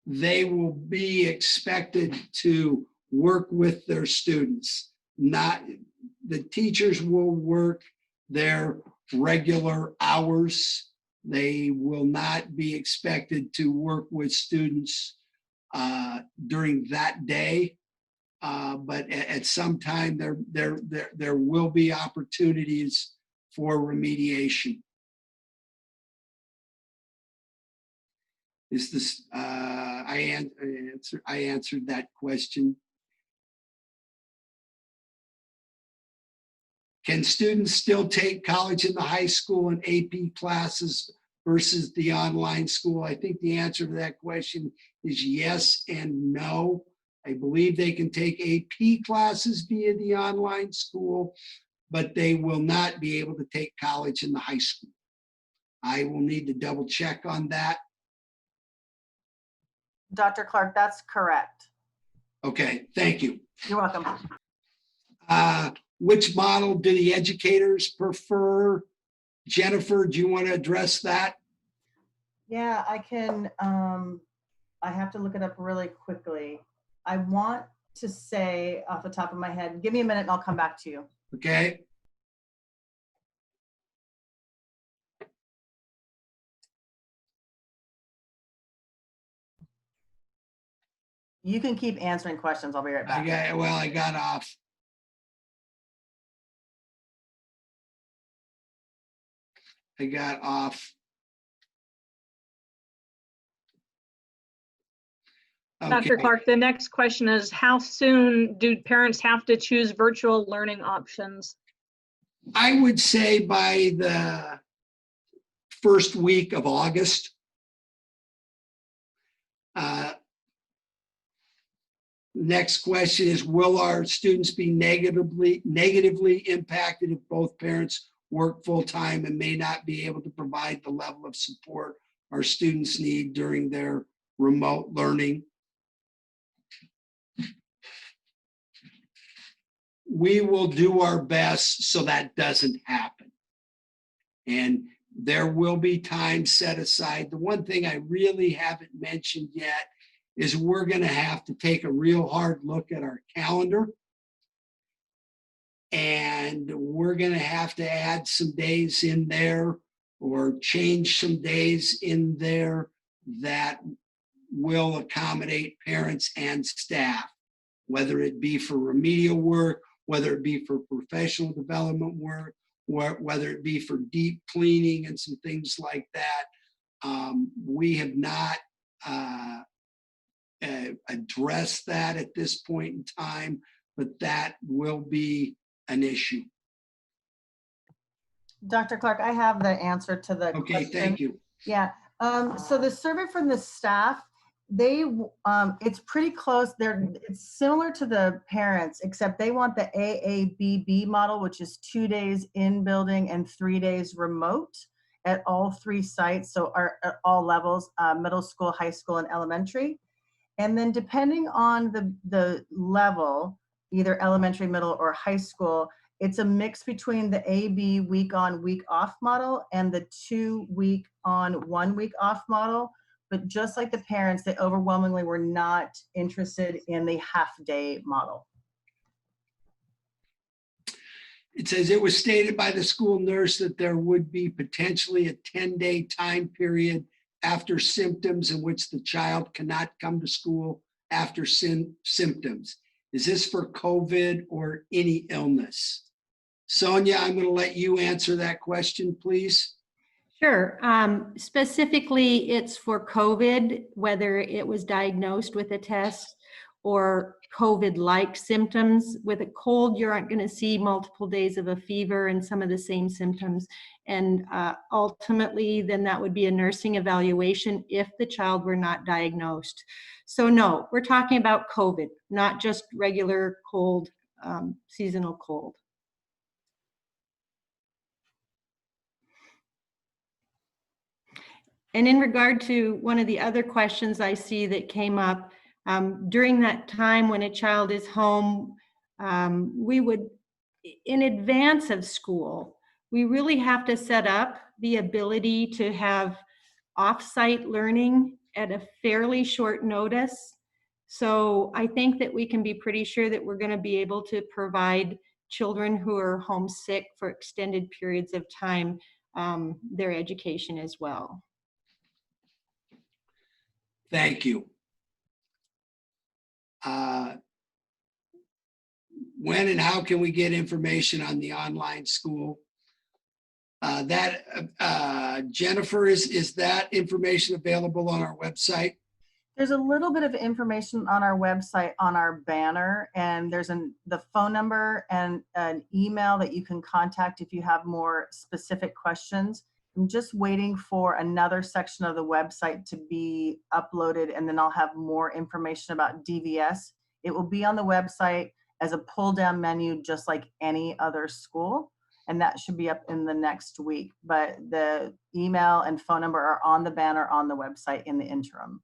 They will be expected to work with their students. The teachers will work their regular hours. They will not be expected to work with students during that day. But at some time there will be opportunities for remediation. Is this, I answered that question. Can students still take college in the high school and AP classes versus the online school? I think the answer to that question is yes and no. I believe they can take AP classes via the online school, but they will not be able to take college in the high school. I will need to double check on that. Dr. Clark, that's correct. Okay, thank you. You're welcome. Which model do the educators prefer? Jennifer, do you want to address that? Yeah, I can, I have to look it up really quickly. I want to say off the top of my head, give me a minute and I'll come back to you. Okay. You can keep answering questions. I'll be right back. I got off. Okay. Dr. Clark, the next question is, how soon do parents have to choose virtual learning options? I would say by the first week of August. Next question is, will our students be negatively impacted if both parents work full-time and may not be able to provide the level of support our students need during their remote learning? We will do our best so that doesn't happen. And there will be time set aside. The one thing I really haven't mentioned yet is we're going to have to take a real hard look at our calendar. And we're going to have to add some days in there or change some days in there that will accommodate parents and staff, whether it be for remedial work, whether it be for professional development work, whether it be for deep cleaning and some things like that. We have not addressed that at this point in time, but that will be an issue. Dr. Clark, I have the answer to the Okay, question. thank you. Yeah, so the survey from the staff, it's pretty close. It's similar to the parents, except they want the AABB model, which is 2 days in building and 3 days remote at all 3 sites. So at all levels, middle school, high school, and elementary. And then depending on the level, either elementary, middle, or high school, it's a mix between the AB week on, week off model and the 2 week on, 1 week off model. But just like the parents, they overwhelmingly were not interested in the half-day model. It says it was stated by the school nurse that there would be potentially a 10-day time period after symptoms in which the child cannot come to school after symptoms. Is this for COVID or any illness? Sonia, I'm going to let you answer that question, please. Sure. Specifically, it's for COVID, whether it was diagnosed with a test or COVID-like symptoms. With a cold, you aren't going to see multiple days of a fever and some of the same symptoms. And ultimately, then that would be a nursing evaluation if the child were not diagnosed. So no, we're talking about COVID, not just regular cold, seasonal cold. And in regard to one of the other questions I see that came up, during that time when a child is home, we would, in advance of school, we really have to set up the ability to have off-site learning at a fairly short notice. So I think that we can be pretty sure that we're going to be able to provide children who are homesick for extended periods of time their education as well. Thank you. When and how can we get information on the online school? Jennifer, is that information available on our website? There's a little bit of information on our website on our banner, and there's the phone number and an email that you can contact if you have more specific questions. I'm just waiting for another section of the website to be uploaded, and then I'll have more information about DVS. It will be on the website as a pull-down menu, just like any other school, and that should be up in the next week. But the email and phone number are on the banner on the website in the interim.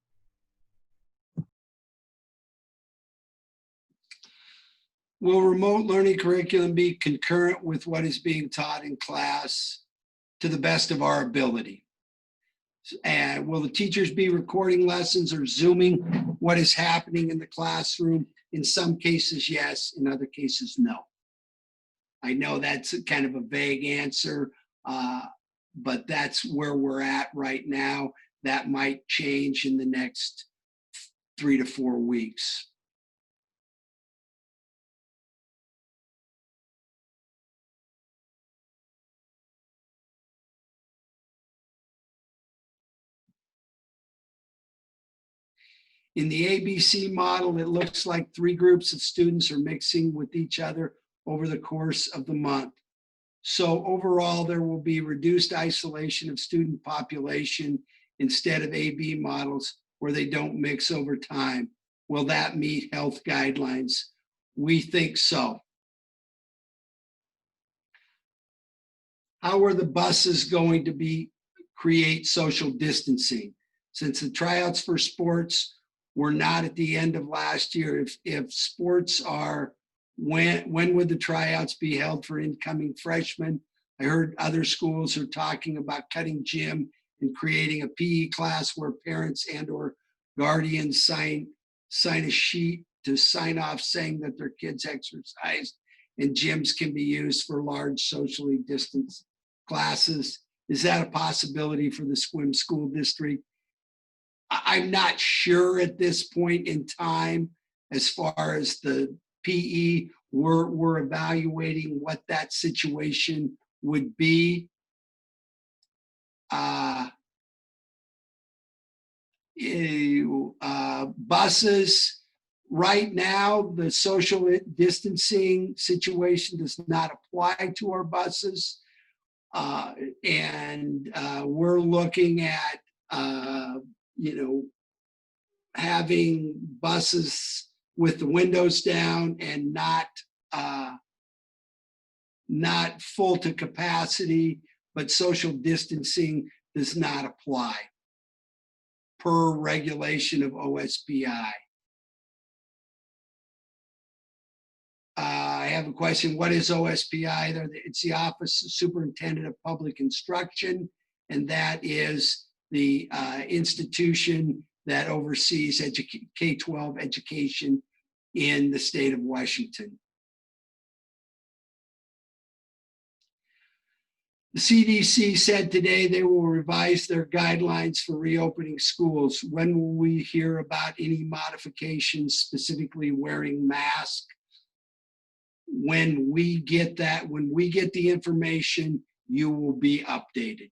Will remote learning curriculum be concurrent with what is being taught in class to the best of our ability? And will the teachers be recording lessons or Zooming what is happening in the classroom? In some cases, yes. In other cases, no. I know that's kind of a vague answer, but that's where we're at right now. That might change in the next 3 to 4 weeks. In the ABC model, it looks like 3 groups of students are mixing with each other over the course of the month. So overall, there will be reduced isolation of student population instead of AB models where they don't mix over time. Will that meet health guidelines? We think so. How are the buses going to create social distancing? Since the tryouts for sports were not at the end of last year, if sports are, when would the tryouts be held for incoming freshmen? I heard other schools are talking about cutting gym and creating a PE class where parents and or guardians sign a sheet to sign off saying that their kids exercised, and gyms can be used for large socially distanced classes. Is that a possibility for the Sequim School District? I'm not sure at this point in time. As far as the PE, we're evaluating what that situation would be. Buses, right now, the social distancing situation does not apply to our buses. And we're looking at, having buses with the windows down and not full to capacity, but social distancing does not apply per regulation of OSPI. I have a question. What is OSPI? It's the Office of Superintendent of Public Instruction, and that is the institution that oversees K-12 education in the state of Washington. The CDC said today they will revise their guidelines for reopening schools. When will we hear about any modifications, specifically wearing masks? When we get that, when we get the information, you will be updated.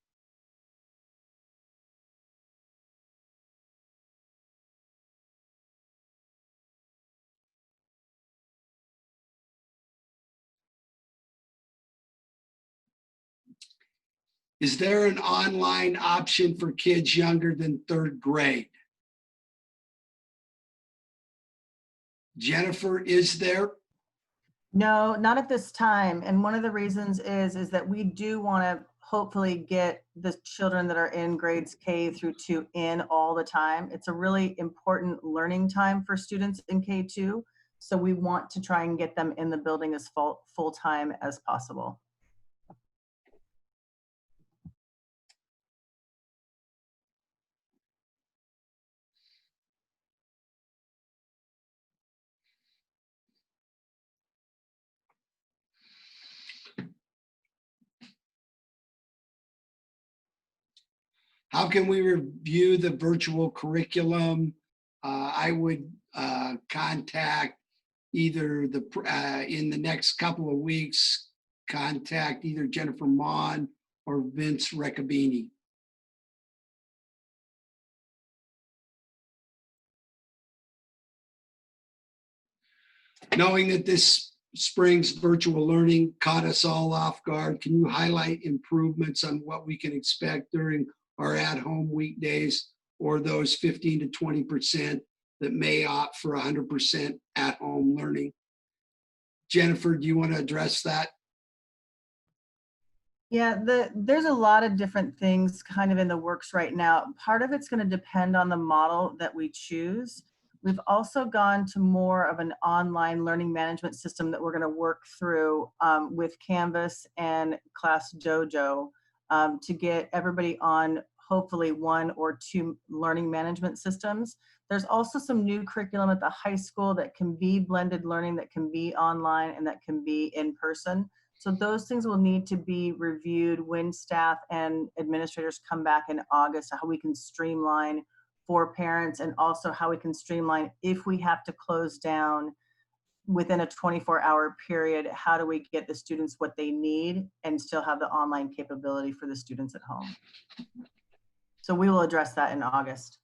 Is there an online option for kids younger than 3rd grade? Jennifer, is there? No, not at this time. And one of the reasons is that we do want to hopefully get the children that are in grades K through 2 in all the time. It's a really important learning time for students in K2. So we want to try and get them in the building as full time as possible. How can we review the virtual curriculum? I would contact either in the next couple of weeks, contact either Jennifer Mon or Vince Recabini. Knowing that this spring's virtual learning caught us all off guard, can you highlight improvements on what we can expect during our at-home weekdays, or those 15 to 20% that may opt for 100% at-home learning? Jennifer, do you want to address that? Yeah, there's a lot of different things kind of in the works right now. Part of it's going to depend on the model that we choose. We've also gone to more of an online learning management system that we're going to work through with Canvas and Class Dojo to get everybody on hopefully 1 or 2 learning management systems. There's also some new curriculum at the high school that can be blended learning, that can be online and that can be in person. So those things will need to be reviewed when staff and administrators come back in August, how we can streamline for parents, and also how we can streamline if we have to close down within a 24-hour period. How do we get the students what they need and still have the online capability for the students at home? So we will address that in August.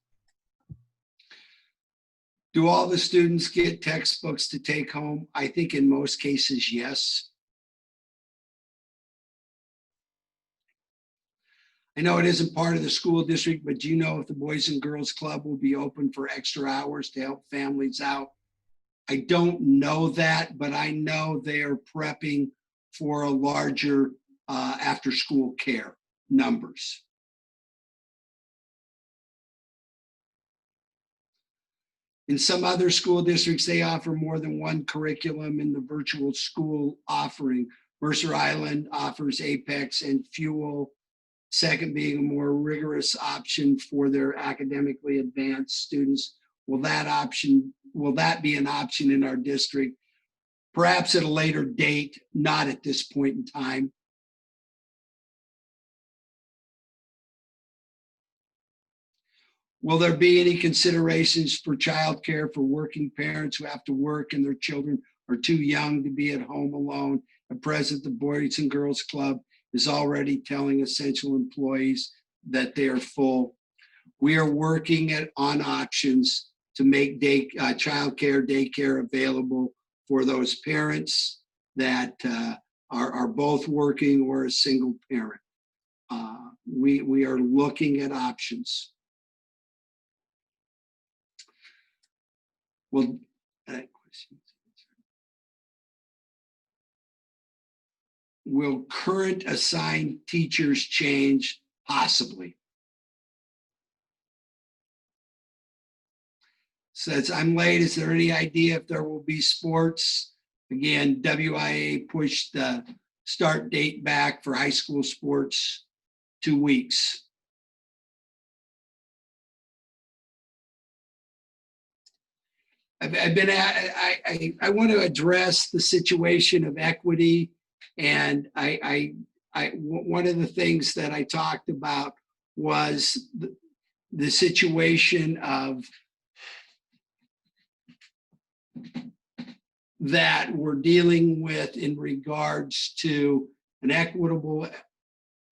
Do all the students get textbooks to take home? I think in most cases, yes. I know it isn't part of the school district, but do you know if the Boys and Girls Club will be open for extra hours to help families out? I don't know that, but I know they are prepping for a larger after-school care numbers. In some other school districts, they offer more than one curriculum in the virtual school offering. Mercer Island offers Apex and Fuel, second being a more rigorous option for their academically advanced students. Will that be an option in our district? Perhaps at a later date, not at this point in time. Will there be any considerations for childcare for working parents who have to work and their children are too young to be at home alone? At present, the Boys and Girls Club is already telling essential employees that they are full. We are working on options to make childcare, daycare available for those parents that are both working or a single parent. We are looking at options. Well, will current assigned teachers change? Possibly. Says, I'm late. Is there any idea if there will be sports? Again, WIA pushed the start date back for high school sports 2 weeks. I want to address the situation of equity, and I one of the things that I talked about was the situation of that we're dealing with in regards to an equitable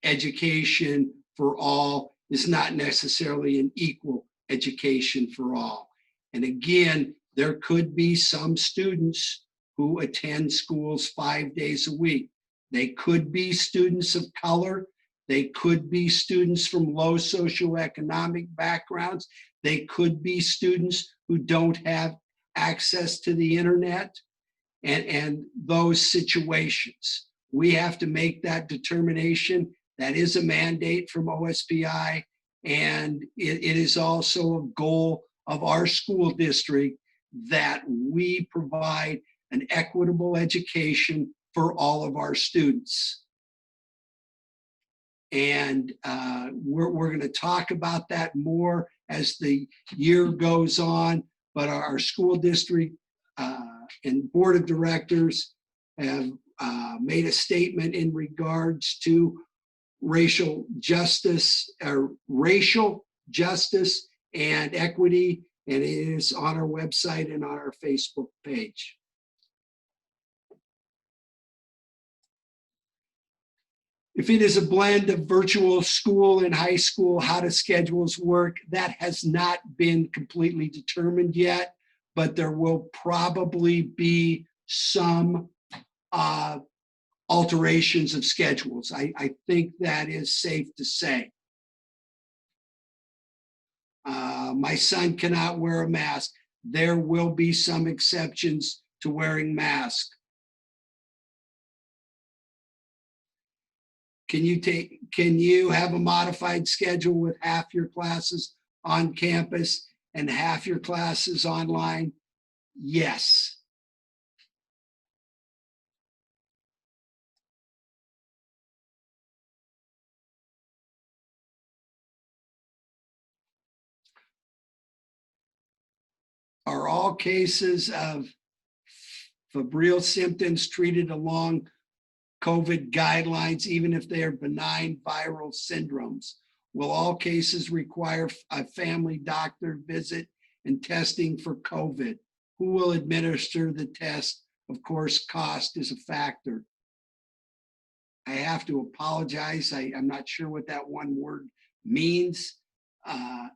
education for all is not necessarily an equal education for all. And again, there could be some students who attend schools 5 days a week. They could be students of color. They could be students from low socioeconomic backgrounds. They could be students who don't have access to the internet and those situations. We have to make that determination. That is a mandate from OSPI, and it is also a goal of our school district that we provide an equitable education for all of our students. And we're going to talk about that more as the year goes on, but our school district and board of directors have made a statement in regards to racial justice and equity, and it is on our website and on our Facebook page. If it is a blend of virtual school and high school, how do schedules work? That has not been completely determined yet, but there will probably be some alterations of schedules. I think that is safe to say. My son cannot wear a mask. There will be some exceptions to wearing masks. Can you have a modified schedule with half your classes on campus and half your classes online? Yes. Are all cases of febrile symptoms treated along COVID guidelines, even if they are benign viral syndromes? Will all cases require a family doctor visit and testing for COVID? Who will administer the test? Of course, cost is a factor. I have to apologize. I'm not sure what that one word means. I'd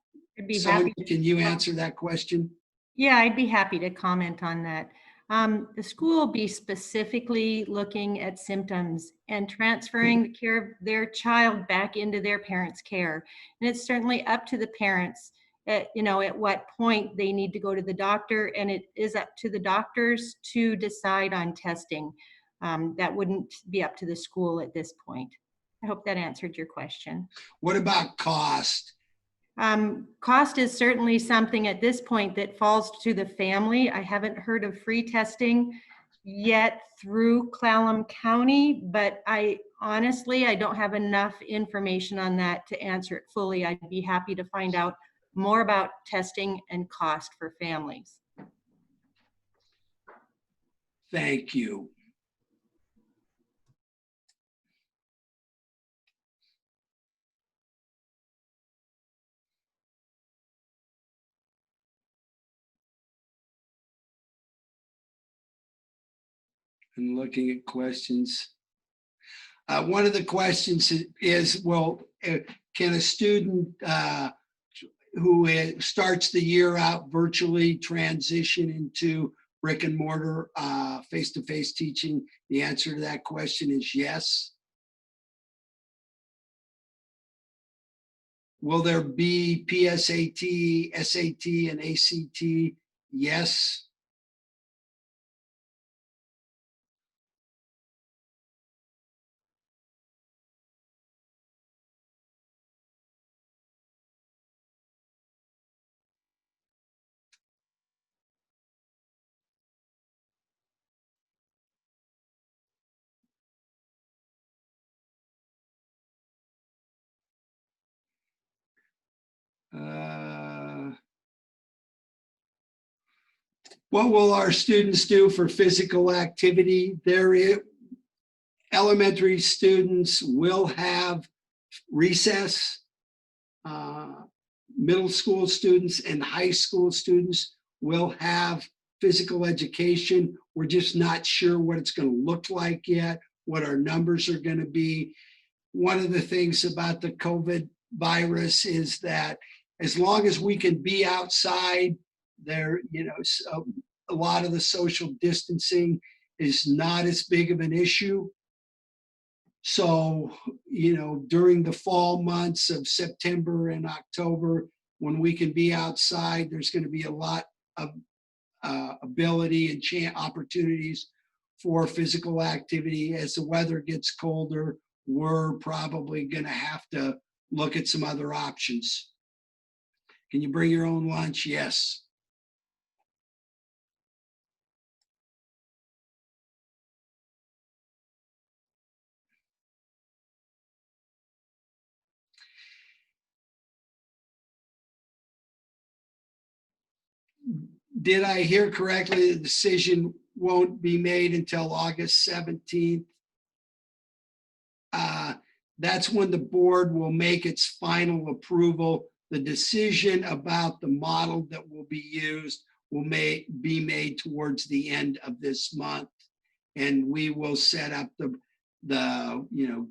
be Sonia, happy. can you answer that question? Yeah, I'd be happy to comment on that. The school will be specifically looking at symptoms and transferring the care of their child back into their parents' care. And it's certainly up to the parents at what point they need to go to the doctor, and it is up to the doctors to decide on testing. That wouldn't be up to the school at this point. I hope that answered your question. What about cost? Cost is certainly something at this point that falls to the family. I haven't heard of free testing yet through Clallam County, but I don't have enough information on that to answer it fully. I'd be happy to find out more about testing and cost for families. Thank you. And looking at questions. One of the questions is, well, can a student who starts the year out virtually transition into brick and mortar face-to-face teaching? The answer to that question is yes. Will there be PSAT, SAT, and ACT? Yes. What will our students do for physical activity? Elementary students will have recess. Middle school students and high school students will have physical education. We're just not sure what it's going to look like yet, what our numbers are going to be. One of the things about the COVID virus is that as long as we can be outside there, a lot of the social distancing is not as big of an issue. So, during the fall months of September and October, when we can be outside, there's going to be a lot of ability and opportunities for physical activity. As the weather gets colder, we're probably going to have to look at some other options. Can you bring your own lunch? Yes. Did I hear correctly? The decision won't be made until August 17th. That's when the board will make its final approval. The decision about the model that will be used will be made towards the end of this month. And we will set up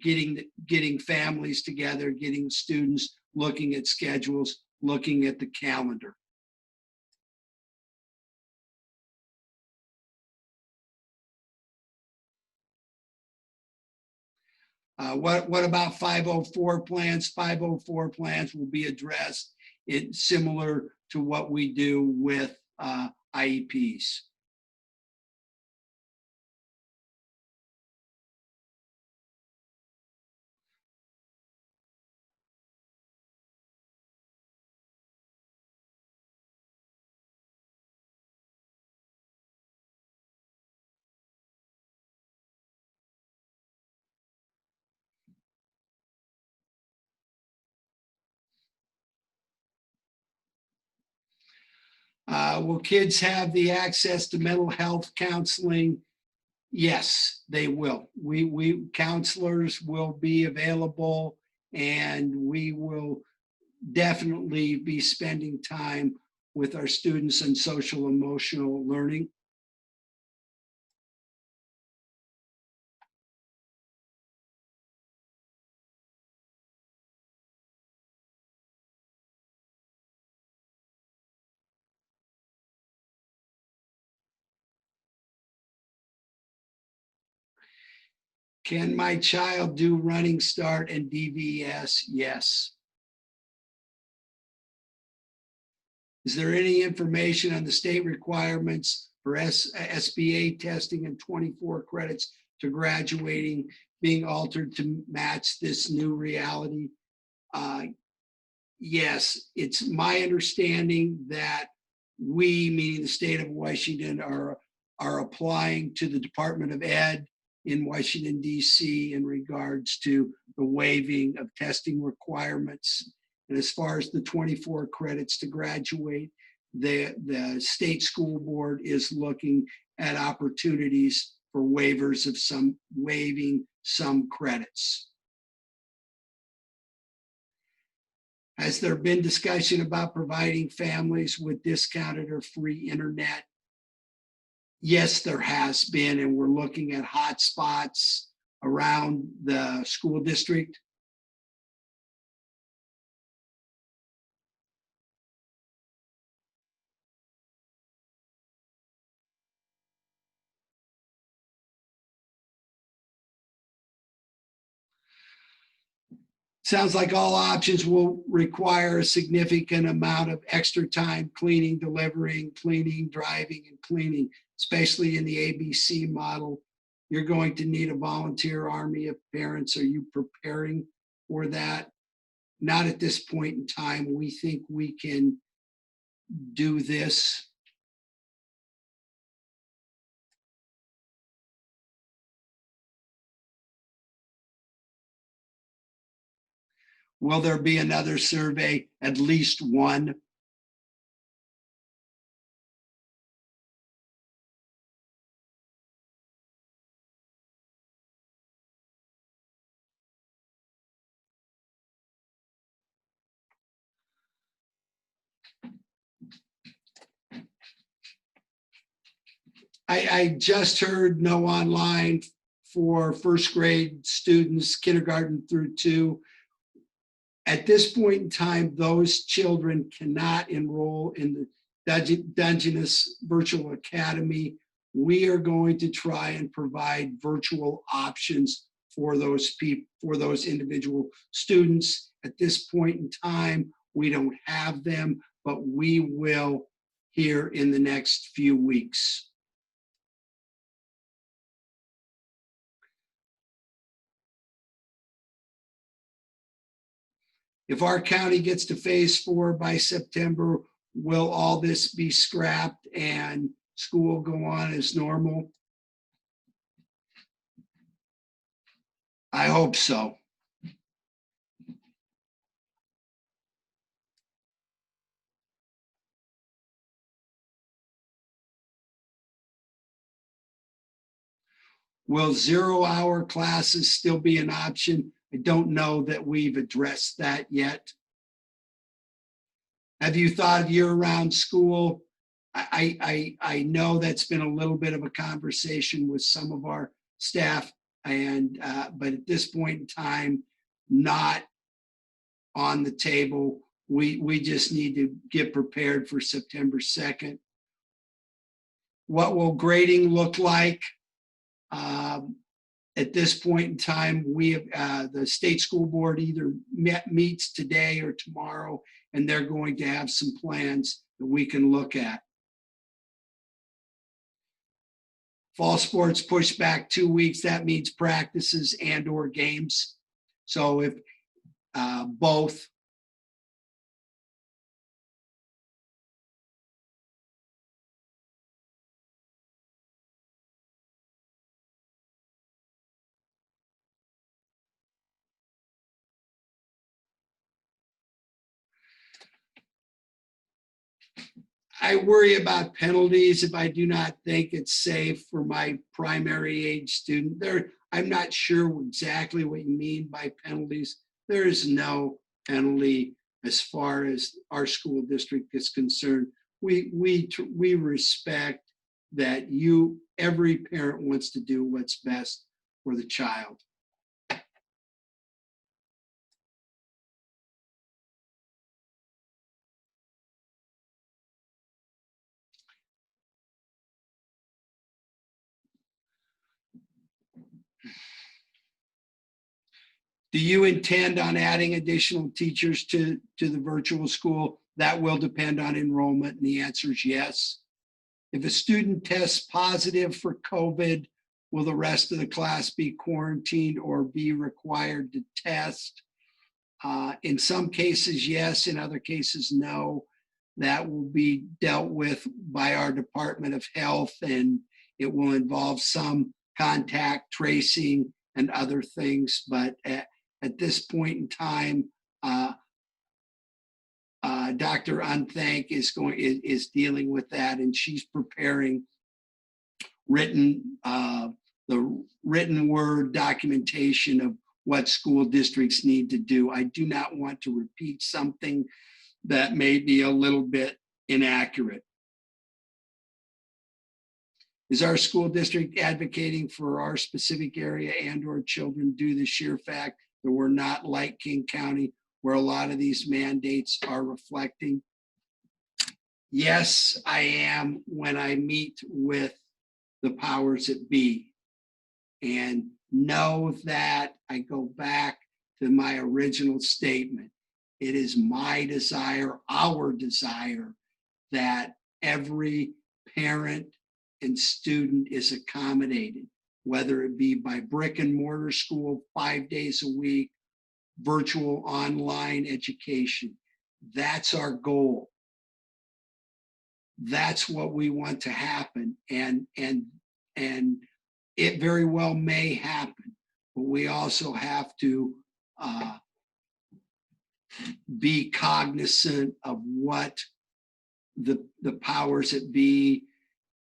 getting families together, getting students, looking at schedules, looking at the calendar. What about 504 plans? 504 plans will be addressed similar to what we do with IEPs. Will kids have the access to mental health counseling? Yes, they will. We counselors will be available, and we will definitely be spending time with our students in social emotional learning. Can my child do running start and DVS? Yes. Is there any information on the state requirements for SBA testing and 24 credits to graduating being altered to match this new reality? Yes, it's my understanding that we, meaning the state of Washington, are applying to the Department of Ed in Washington, D.C. in regards to the waiving of testing requirements. And as far as the 24 credits to graduate, the state school board is looking at opportunities for waivers of waiving some credits. Has there been discussion about providing families with discounted or free internet? Yes, there has been, and we're looking at hotspots around the school district. Sounds like all options will require a significant amount of extra time cleaning, delivering, cleaning, driving, and cleaning, especially in the ABC model. You're going to need a volunteer army of parents. Are you preparing for that? Not at this point in time. We think we can do this. Will there be another survey? At least one. I just heard no online for first grade students, kindergarten through 2. At this point in time, those children cannot enroll in the Dungeness Virtual Academy. We are going to try and provide virtual options for those people, for those individual students. At this point in time, we don't have them, but we will here in the next few weeks. If our county gets to phase 4 by September, will all this be scrapped and school go on as normal? I hope so. Will 0-hour classes still be an option? I don't know that we've addressed that yet. Have you thought of year-round school? I know that's been a little bit of a conversation with some of our staff, and but at this point in time, not on the table. We just need to get prepared for September 2nd. What will grading look like? At this point in time, we have the state school board either meets today or tomorrow, and they're going to have some plans that we can look at. Fall sports pushed back 2 weeks. That means practices and or games. So if both. I worry about penalties if I do not think it's safe for my primary age student. I'm not sure exactly what you mean by penalties. There is no penalty as far as our school district is concerned. We respect that every parent wants to do what's best for the child. Do you intend on adding additional teachers to the virtual school? That will depend on enrollment, and the answer is yes. If a student tests positive for COVID, will the rest of the class be quarantined or be required to test? In some cases, yes. In other cases, no. That will be dealt with by our Department of Health, and it will involve some contact tracing and other things. But at this point in time, Dr. Unthank is dealing with that, and she's preparing the written word documentation of what school districts need to do. I do not want to repeat something that may be a little bit inaccurate. Is our school district advocating for our specific area and or children due to the sheer fact that we're not like King County, where a lot of these mandates are reflecting? Yes, I am when I meet with the powers that be. And know that I go back to my original statement. It is my desire, our desire, that every parent and student is accommodated, whether it be by brick and mortar school 5 days a week, virtual online education. That's our goal. That's what we want to happen. And it very well may happen, but we also have to be cognizant of what the powers that be,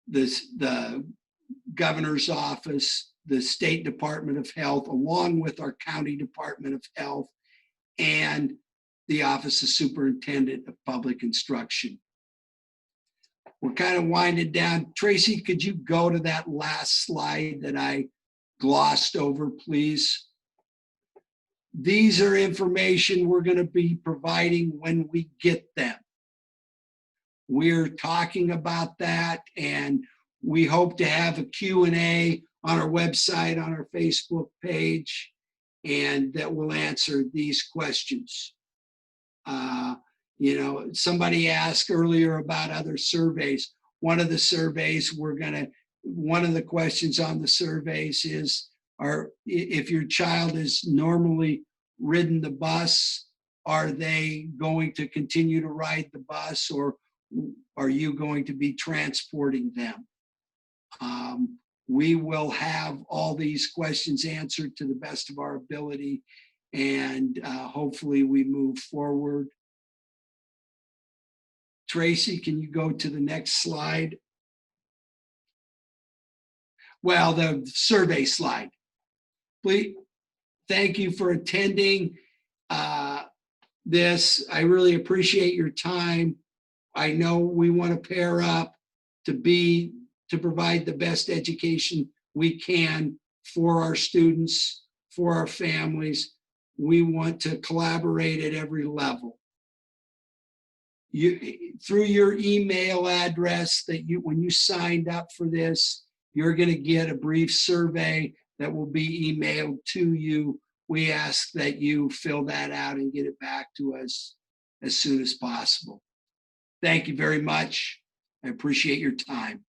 the governor's office, the State Department of Health, along with our county Department of Health, and the Office of Superintendent of Public Instruction. we're kind of winding down. Tracy, could you go to that last slide that I glossed over, please? These are information we're going to be providing when we get them. We're talking about that, and we hope to have a Q&A on our website, on our Facebook page, and that will answer these questions. Somebody asked earlier about other surveys. One of the surveys one of the questions on the surveys is, if your child is normally ridden the bus, are they going to continue to ride the bus, or are you going to be transporting them? We will have all these questions answered to the best of our ability, and hopefully we move forward. Tracy, can you go to the next slide? Well, the survey slide. Please, thank you for attending this. I really appreciate your time. I know we want to pair up to provide the best education we can for our students, for our families. We want to collaborate at every level. Through your email address when you signed up for this, you're going to get a brief survey that will be emailed to you. We ask that you fill that out and get it back to us as soon as possible. Thank you very much. I appreciate your time.